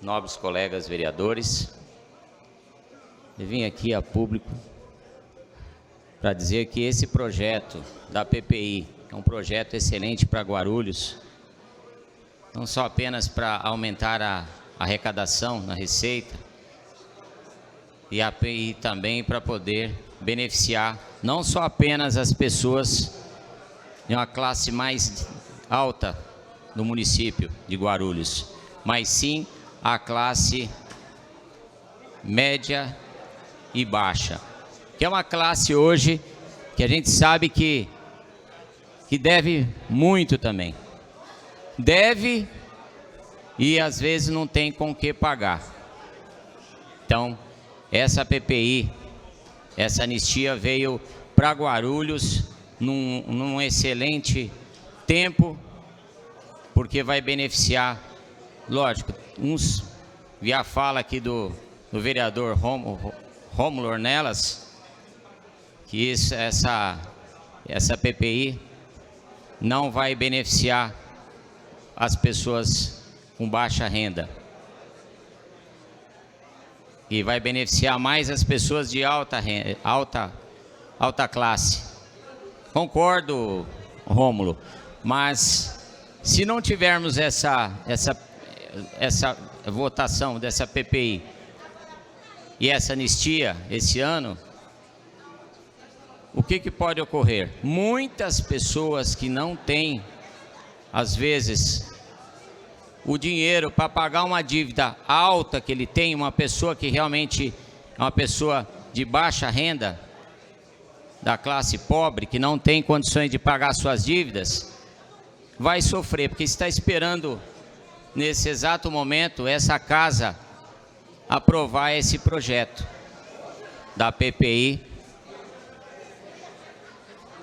nobres colegas vereadores, eu vim aqui a público para dizer que esse projeto da PPI é um projeto excelente para Guarulhos, não só apenas para aumentar a arrecadação na receita, e também para poder beneficiar não só apenas as pessoas de uma classe mais alta do município de Guarulhos, mas sim a classe média e baixa, que é uma classe hoje que a gente sabe que deve muito também. Deve e às vezes não tem com o que pagar. Então, essa PPI, essa anistia veio para Guarulhos num excelente tempo, porque vai beneficiar, lógico, vi a fala aqui do vereador Rômulo Ornelas, que essa PPI não vai beneficiar as pessoas com baixa renda, e vai beneficiar mais as pessoas de alta classe. Concordo, Rômulo, mas se não tivermos essa votação dessa PPI e essa anistia esse ano, o que pode ocorrer? Muitas pessoas que não têm, às vezes, o dinheiro para pagar uma dívida alta que ele tem, uma pessoa que realmente é uma pessoa de baixa renda, da classe pobre, que não tem condições de pagar suas dívidas, vai sofrer, porque está esperando, nesse exato momento, essa casa aprovar esse projeto da PPI,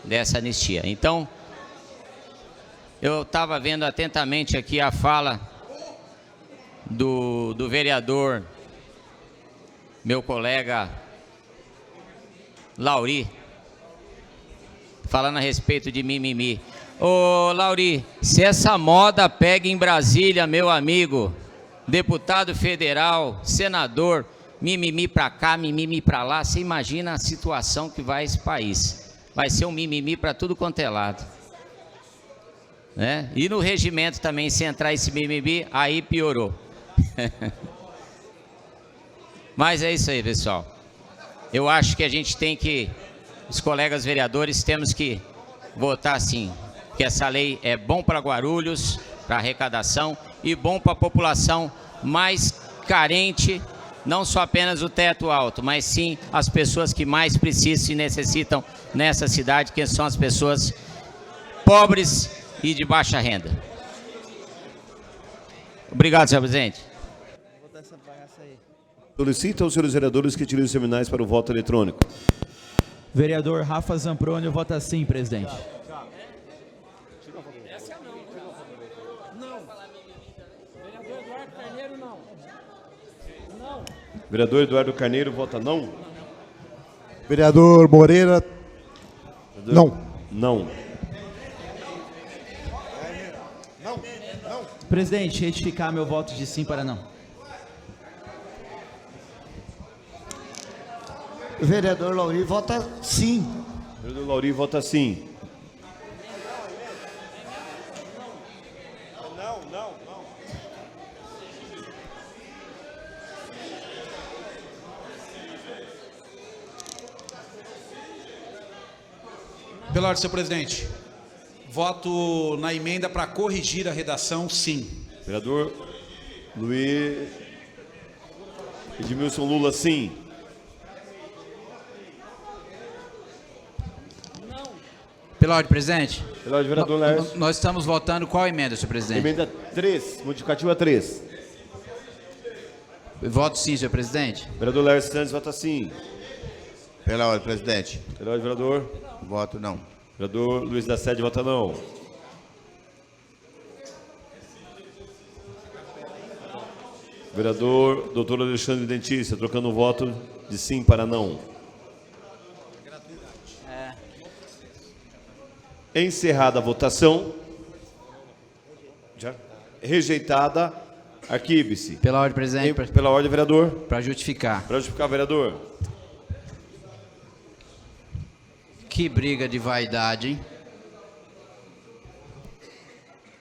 dessa anistia. Então, eu estava vendo atentamente aqui a fala do vereador, meu colega Lauri, falando a respeito de mimimi. Ô Lauri, se essa moda pega em Brasília, meu amigo, deputado federal, senador, mimimi pra cá, mimimi pra lá, você imagina a situação que vai esse país. Vai ser um mimimi pra tudo quanto é lado, né? E no regimento também, se entrar esse mimimi, aí piorou. Mas é isso aí, pessoal. Eu acho que a gente tem que, os colegas vereadores, temos que votar sim, que essa lei é bom para Guarulhos, para arrecadação, e bom para a população mais carente, não só apenas o teto alto, mas sim as pessoas que mais precisam e necessitam nessa cidade, que são as pessoas pobres e de baixa renda. Obrigado, senhor presidente. Solicito aos senhores vereadores que utilizem os terminais para o voto eletrônico. Vereador Rafa Zamproni vota sim, presidente. Vereador Eduardo Carneiro vota não. Vereador Moreira, não. Não. Presidente, retificar meu voto de sim para não. Vereador Lauri vota sim. Vereador Lauri vota sim. Pela ordem, senhor presidente. Voto na emenda para corrigir a redação, sim. Vereador Luiz Edmilson Lula, sim. Pela ordem, presidente. Pela ordem, vereador Laércio. Nós estamos votando qual emenda, senhor presidente? Emenda 3, modificativa 3. Voto sim, senhor presidente. Vereador Laércio Santos vota sim. Pela ordem, presidente. Pela ordem, vereador. Voto não. Vereador Luiz da Sede vota não. Vereador doutor Alexandre Dentista, trocando o voto de sim para não. Encerrada a votação. Já. Rejeitada. Arquive-se. Pela ordem, presidente. Pela ordem, vereador. Para justificar. Para justificar, vereador. Que briga de vaidade, hein?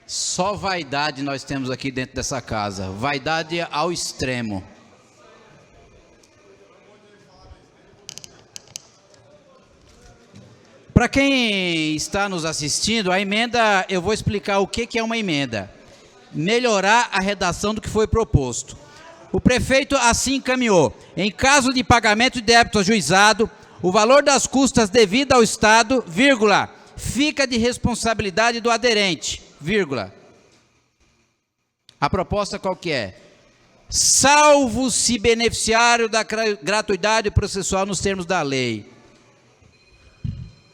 Só vaidade nós temos aqui dentro dessa casa. Vaidade ao extremo. Para quem está nos assistindo, a emenda, eu vou explicar o que é uma emenda. Melhorar a redação do que foi proposto. O prefeito assim encaminhou. Em caso de pagamento de débito ajuizado, o valor das custas devido ao Estado, vírgula, fica de responsabilidade do aderente, vírgula. A proposta qual que é? Salvo se beneficiário da gratuidade processual nos termos da lei.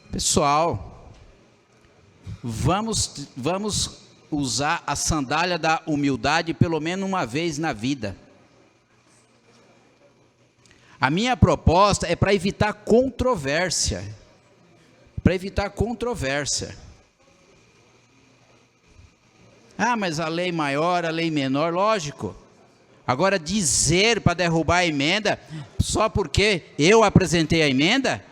Pessoal, vamos usar a sandália da humildade pelo menos uma vez na vida. A minha proposta é para evitar controvérsia. Para evitar controvérsia. Ah, mas a lei maior, a lei menor, lógico. Agora dizer para derrubar a emenda, só porque eu apresentei a emenda?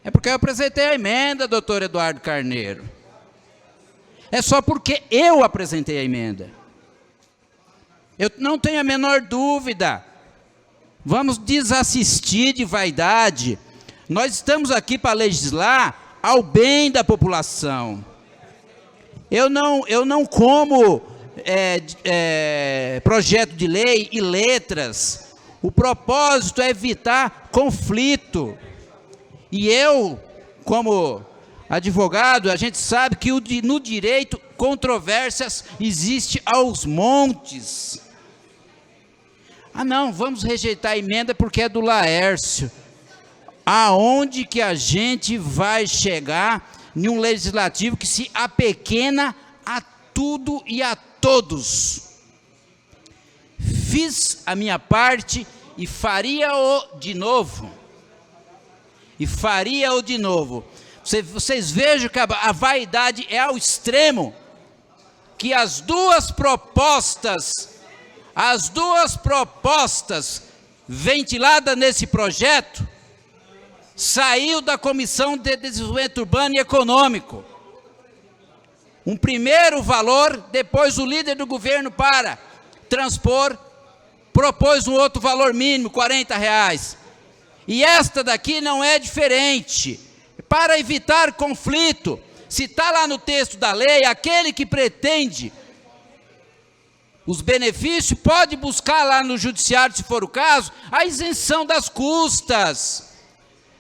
É porque eu apresentei a emenda, doutor Eduardo Carneiro. É só porque eu apresentei a emenda. Eu não tenho a menor dúvida. Vamos desassistir de vaidade. Nós estamos aqui para legislar ao bem da população. Eu não como projeto de lei e letras. O propósito é evitar conflito. E eu, como advogado, a gente sabe que no direito controvérsias existe aos montes. Ah não, vamos rejeitar a emenda porque é do Laércio. Aonde que a gente vai chegar em um legislativo que se apequena a tudo e a todos? Fiz a minha parte e faria-o de novo. E faria-o de novo. Vocês vejam que a vaidade é ao extremo, que as duas propostas ventiladas nesse projeto, saiu da Comissão de Desenvolvimento Urbano e Econômico. Um primeiro valor, depois o líder do governo para transpor, propôs um outro valor mínimo, R$40. E esta daqui não é diferente. Para evitar conflito, se está lá no texto da lei, aquele que pretende os benefícios pode buscar lá no judiciário, se for o caso, a isenção das custas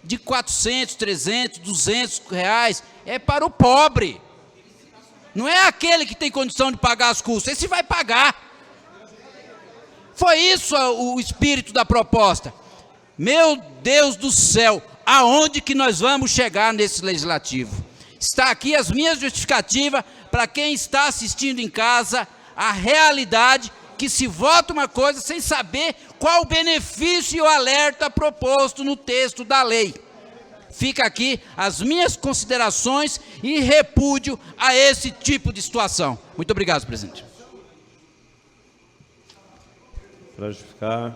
de 400, 300, 200 reais. É para o pobre. Não é aquele que tem condição de pagar as custas. Esse vai pagar. Foi isso o espírito da proposta. Meu Deus do céu, aonde que nós vamos chegar nesse legislativo? Está aqui as minhas justificativas para quem está assistindo em casa, a realidade que se vota uma coisa sem saber qual o benefício e o alerta proposto no texto da lei. Fica aqui as minhas considerações e repúdio a esse tipo de situação. Muito obrigado, presidente. Para justificar,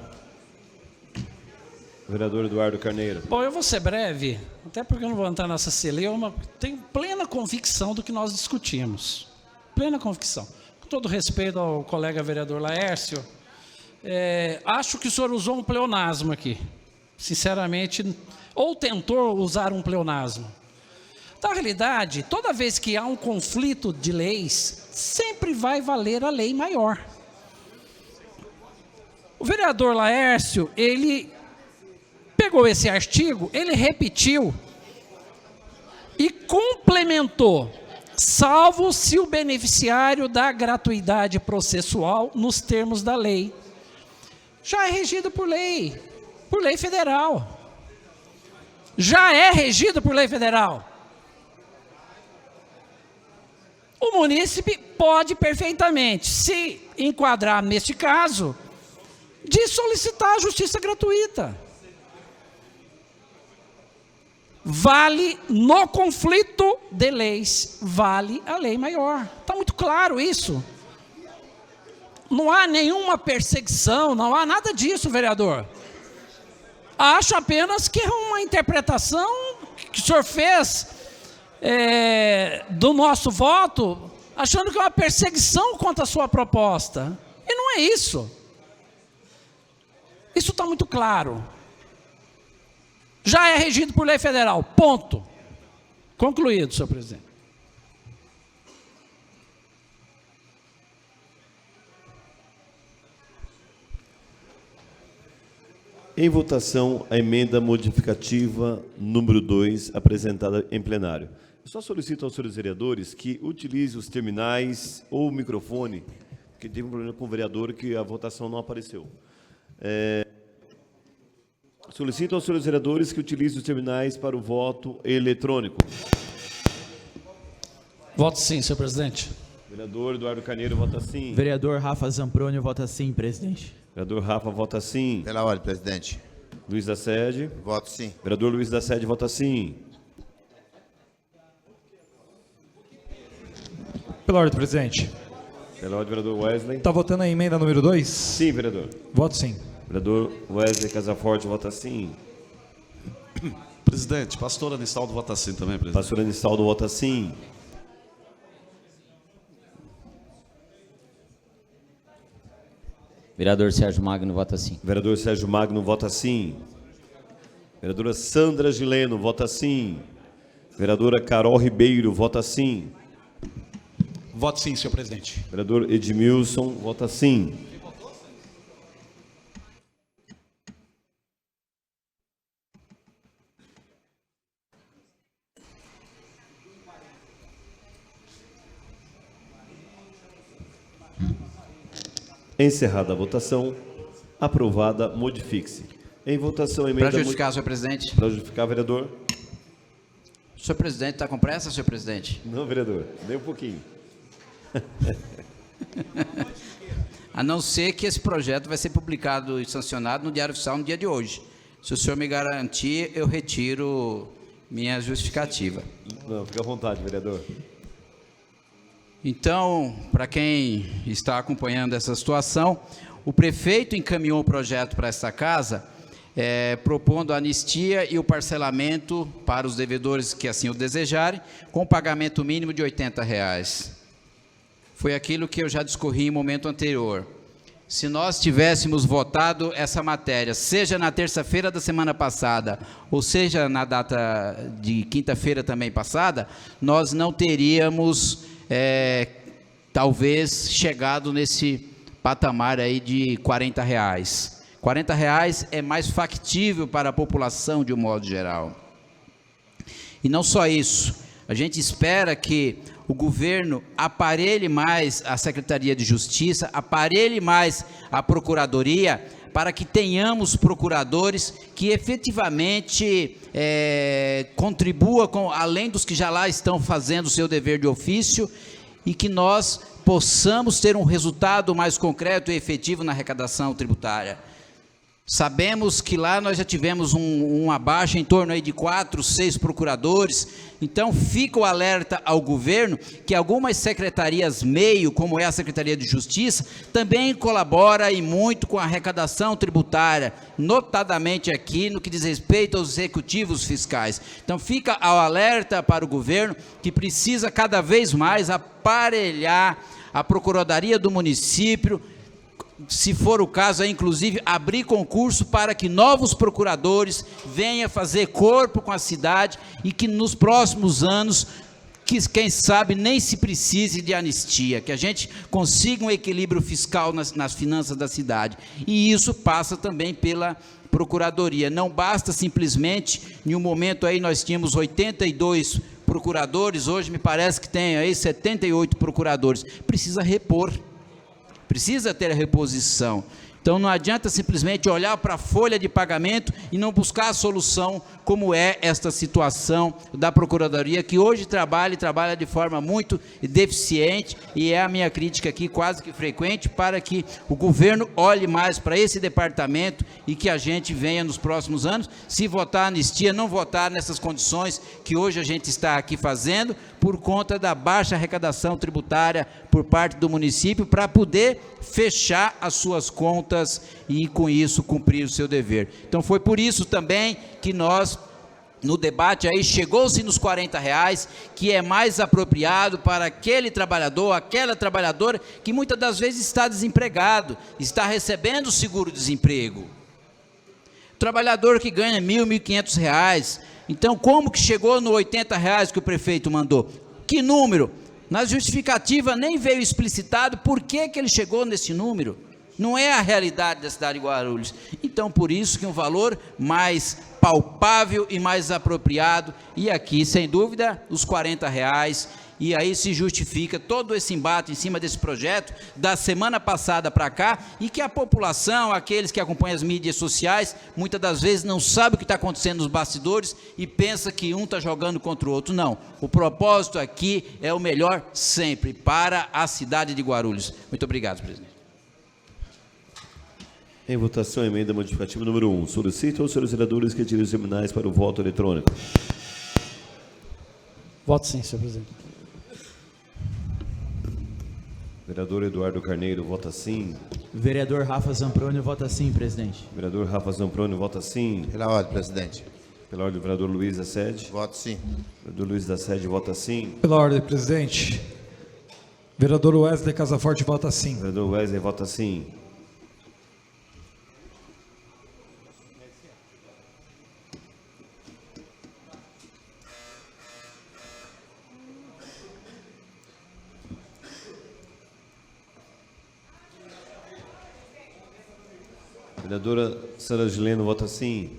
vereador Eduardo Carneiro. Bom, eu vou ser breve, até porque eu não vou entrar nessa celeuma. Tenho plena convicção do que nós discutimos. Plena convicção. Com todo respeito ao colega vereador Laércio, acho que o senhor usou um pleonasmo aqui. Sinceramente, ou tentou usar um pleonasmo. Na realidade, toda vez que há um conflito de leis, sempre vai valer a lei maior. O vereador Laércio, ele pegou esse artigo, ele repetiu e complementou, salvo se o beneficiário da gratuidade processual nos termos da lei. Já é regido por lei federal. Já é regido por lei federal. O munícipe pode perfeitamente, se enquadrar neste caso, de solicitar a justiça gratuita. Vale no conflito de leis, vale a lei maior. Está muito claro isso. Não há nenhuma perseguição, não há nada disso, vereador. Acho apenas que é uma interpretação que o senhor fez do nosso voto, achando que é uma perseguição contra a sua proposta. E não é isso. Isso está muito claro. Já é regido por lei federal. Ponto. Concluído, senhor presidente. Em votação, a emenda modificativa número 2, apresentada em plenário. Eu só solicito aos senhores vereadores que utilizem os terminais ou o microfone, porque teve um problema com o vereador que a votação não apareceu. Solicito aos senhores vereadores que utilizem os terminais para o voto eletrônico. Voto sim, senhor presidente. Vereador Eduardo Carneiro vota sim. Vereador Rafa Zamproni vota sim, presidente. Vereador Rafa vota sim. Pela ordem, presidente. Luiz da Sede. Voto sim. Vereador Luiz da Sede vota sim. Pela ordem, presidente. Pela ordem, vereador Wesley. Está votando a emenda número 2? Sim, vereador. Voto sim. Vereador Wesley Casaforte vota sim. Presidente, pastor Anistaldo vota sim também, presidente. Pastor Anistaldo vota sim. Vereador Sérgio Magno vota sim. Vereador Sérgio Magno vota sim. Vereadora Sandra Gileno vota sim. Vereadora Carol Ribeiro vota sim. Voto sim, senhor presidente. Vereador Edmilson vota sim. Encerrada a votação, aprovada, modifique-se. Em votação, emenda... Para justificar, senhor presidente. Para justificar, vereador. Senhor presidente, está com pressa, senhor presidente? Não, vereador, nem um pouquinho. A não ser que esse projeto vai ser publicado e sancionado no Diário Oficial no dia de hoje. Se o senhor me garantir, eu retiro minha justificativa. Não, fica à vontade, vereador. Então, para quem está acompanhando essa situação, o prefeito encaminhou o projeto para esta casa, propondo a anistia e o parcelamento para os devedores que assim o desejarem, com pagamento mínimo de R$80. Foi aquilo que eu já discorri em momento anterior. Se nós tivéssemos votado essa matéria, seja na terça-feira da semana passada, ou seja na data de quinta-feira também passada, nós não teríamos... talvez chegado nesse patamar aí de R$40. R$40 é mais factível para a população de um modo geral. E não só isso, a gente espera que o governo aparelhe mais a Secretaria de Justiça, aparelhe mais a Procuradoria, para que tenhamos procuradores que efetivamente contribuam além dos que já lá estão fazendo o seu dever de ofício, e que nós possamos ter um resultado mais concreto e efetivo na arrecadação tributária. Sabemos que lá nós já tivemos uma baixa em torno aí de 4, 6 procuradores, então fica o alerta ao governo que algumas secretarias meio, como é a Secretaria de Justiça, também colabora e muito com a arrecadação tributária, notadamente aqui no que diz respeito aos executivos fiscais. Então fica ao alerta para o governo que precisa cada vez mais aparelhar a Procuradoria do município, se for o caso, é inclusive abrir concurso para que novos procuradores venham fazer corpo com a cidade e que nos próximos anos, que quem sabe nem se precise de anistia, que a gente consiga um equilíbrio fiscal nas finanças da cidade. E isso passa também pela procuradoria. Não basta simplesmente, em um momento aí nós tínhamos 82 procuradores, hoje me parece que tem aí 78 procuradores. Precisa repor. Precisa ter a reposição. Então não adianta simplesmente olhar para a folha de pagamento e não buscar a solução, como é esta situação da Procuradoria, que hoje trabalha de forma muito deficiente, e é a minha crítica aqui quase que frequente, para que o governo olhe mais para esse departamento e que a gente venha nos próximos anos, se votar anistia, não votar nessas condições que hoje a gente está aqui fazendo, por conta da baixa arrecadação tributária por parte do município, para poder fechar as suas contas e, com isso, cumprir o seu dever. Então, foi por isso também que nós, no debate aí, chegou-se nos R$40, que é mais apropriado para aquele trabalhador, aquela trabalhadora, que muitas das vezes está desempregado, está recebendo o seguro-desemprego. Trabalhador que ganha R$1.000, R$1.500. Então, como que chegou no R$80 que o prefeito mandou? Que número? Na justificativa nem veio explicitado por que ele chegou nesse número. Não é a realidade da cidade de Guarulhos. Então, por isso que um valor mais palpável e mais apropriado, e aqui, sem dúvida, os R$40, e aí se justifica todo esse embate em cima desse projeto da semana passada para cá, e que a população, aqueles que acompanham as mídias sociais, muitas das vezes não sabem o que está acontecendo nos bastidores e pensa que um está jogando contra o outro. Não, o propósito aqui é o melhor sempre para a cidade de Guarulhos. Muito obrigado, presidente. Em votação, a emenda modificativa número 1. Solicito aos senhores vereadores que tirem os terminais para o voto eletrônico. Voto sim, senhor presidente. Vereador Eduardo Carneiro, vota sim. Vereador Rafa Zamproni, vota sim, presidente. Vereador Rafa Zamproni, vota sim. Pela ordem, presidente. Pela ordem, vereador Luiz da Sede. Voto sim. Vereador Luiz da Sede, vota sim. Pela ordem, presidente. Vereador Wesley Casaforte, vota sim. Vereador Wesley, vota sim. Vereadora Sandra Gileno, vota sim.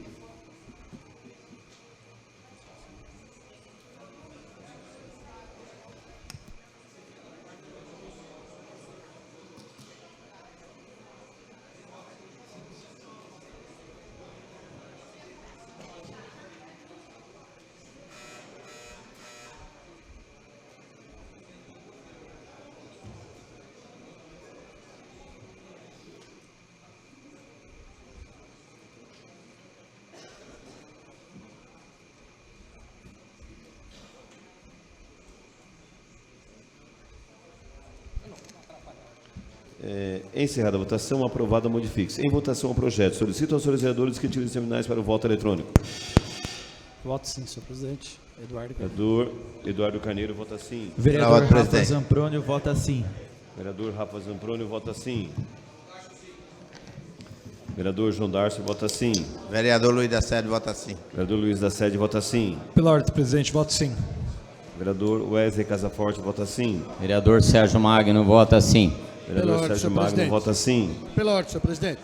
Encerrada a votação, aprovada, modifique-se. Em votação ao projeto, solicito aos senhores vereadores que tirem os terminais para o voto eletrônico. Voto sim, senhor presidente. Vereador Eduardo Carneiro, vota sim. Vereador Rafa Zamproni, vota sim. Vereador Rafa Zamproni, vota sim. Vereador João Darcio, vota sim. Vereador Luiz da Sede, vota sim. Vereador Luiz da Sede, vota sim. Pela ordem, presidente, voto sim. Vereador Wesley Casaforte, vota sim. Vereador Sérgio Magno, vota sim. Vereador Sérgio Magno, vota sim. Pela ordem, senhor presidente.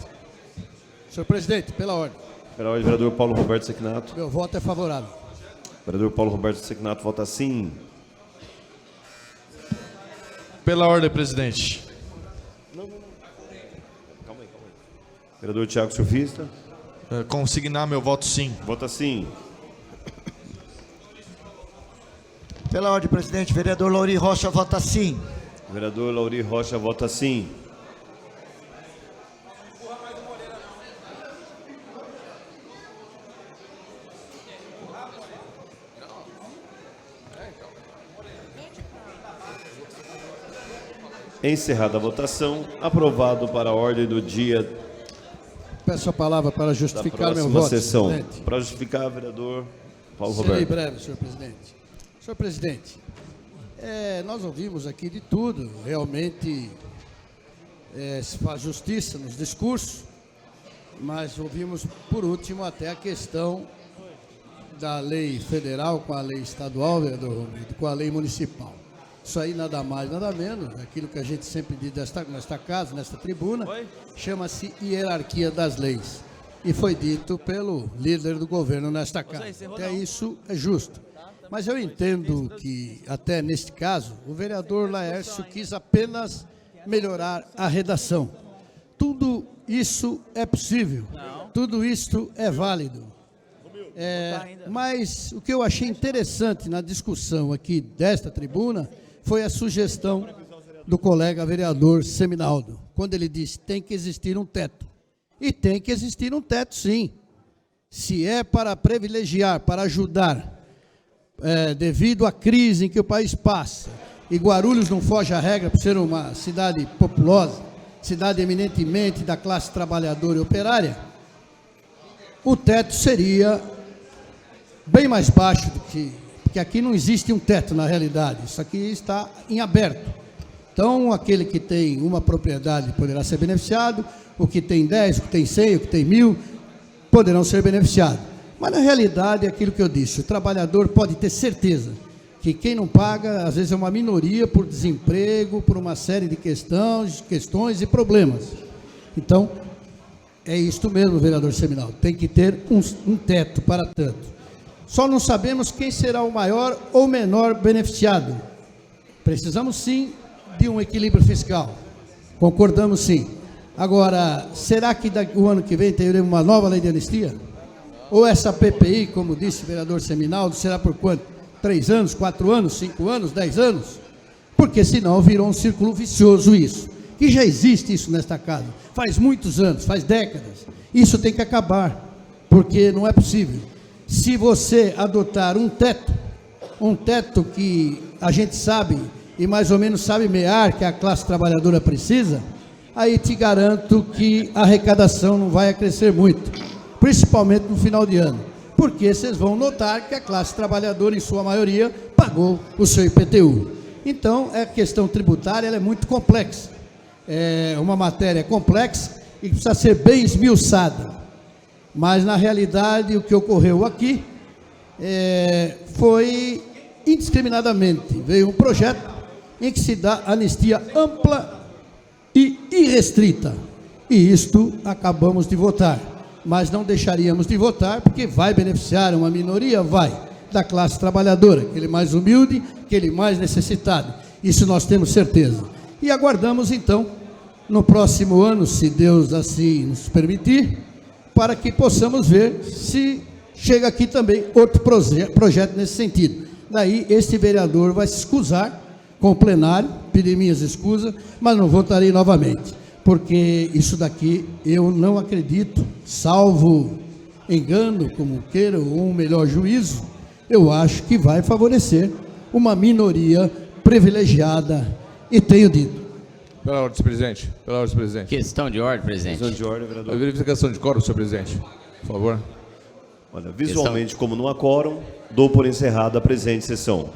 Senhor presidente, pela ordem. Pela ordem, vereador Paulo Roberto Sequinato. Meu voto é favorável. Vereador Paulo Roberto Sequinato, vota sim. Pela ordem, presidente. Calma aí. Vereador Tiago Silvista. Consignar meu voto sim. Vota sim. Pela ordem, presidente. Vereador Lauri Rocha, vota sim. Vereador Lauri Rocha, vota sim. Encerrada a votação, aprovado para a ordem do dia. Peço a palavra para justificar meu voto, sessão. presidente. Para justificar, vereador Paulo Serei Roberto. breve, senhor presidente. Senhor presidente, nós ouvimos aqui de tudo. Realmente, se faz justiça nos discursos, mas ouvimos, por último, até a questão da lei federal com a lei estadual, vereador Romildo, com a lei municipal. Isso aí nada mais, nada menos, aquilo que a gente sempre diz nesta casa, nesta tribuna, chama-se hierarquia das leis. E foi dito pelo líder do governo nesta casa. Até isso é justo. Mas eu entendo que, até neste caso, o vereador Laércio quis apenas melhorar a redação. Tudo isso é possível, tudo isso é válido. Mas o que eu achei interessante na discussão aqui desta tribuna foi a sugestão do colega vereador Seminaldo, quando ele disse que tem que existir um teto. E tem que existir um teto, sim. Se é para privilegiar, para ajudar, devido à crise em que o país passa, e Guarulhos não foge à regra por ser uma cidade populosa, cidade eminentemente da classe trabalhadora e operária, o teto seria bem mais baixo do que... Porque aqui não existe um teto na realidade, isso aqui está em aberto. Então, aquele que tem uma propriedade poderá ser beneficiado, o que tem 10, o que tem 100, o que tem 1000, poderão ser beneficiados. Mas, na realidade, é aquilo que eu disse, o trabalhador pode ter certeza que quem não paga, às vezes é uma minoria por desemprego, por uma série de questões e problemas. Então, é isto mesmo, vereador Seminaldo, tem que ter um teto para tanto. Só não sabemos quem será o maior ou menor beneficiado. Precisamos, sim, de um equilíbrio fiscal. Concordamos, sim. Agora, será que o ano que vem teremos uma nova lei de anistia? Ou essa PPI, como disse o vereador Seminaldo, será por quanto? 3 anos, 4 anos, 5 anos, 10 anos? Porque senão virou um círculo vicioso isso. Que já existe isso nesta casa. Faz muitos anos, faz décadas. Isso tem que acabar, porque não é possível. Se você adotar um teto que a gente sabe e mais ou menos sabe mear que a classe trabalhadora precisa, aí te garanto que a arrecadação não vai crescer muito, principalmente no final de ano, porque vocês vão notar que a classe trabalhadora, em sua maioria, pagou o seu IPTU. Então, a questão tributária ela é muito complexa, é uma matéria complexa e precisa ser bem esmiuçada. Mas, na realidade, o que ocorreu aqui foi indiscriminadamente. Veio um projeto em que se dá anistia ampla e irrestrita. E isto acabamos de votar. Mas não deixaríamos de votar porque vai beneficiar uma minoria, vai, da classe trabalhadora, aquele mais humilde, aquele mais necessitado. Isso nós temos certeza. E aguardamos, então, no próximo ano, se Deus assim nos permitir, para que possamos ver se chega aqui também outro projeto nesse sentido. Daí, este vereador vai se escusar com o plenário, pedir minhas escusas, mas não votarei novamente, porque isso daqui eu não acredito, salvo engano, como queira, ou um melhor juízo, eu acho que vai favorecer uma minoria privilegiada, e tenho dito. Pela ordem, senhor presidente. Pela ordem, senhor presidente. Questão de ordem, presidente. Questão de ordem, vereador. A verificação de quórum, senhor presidente. Por favor. Olha, visualmente, como não há quórum, dou por encerrada a presente sessão.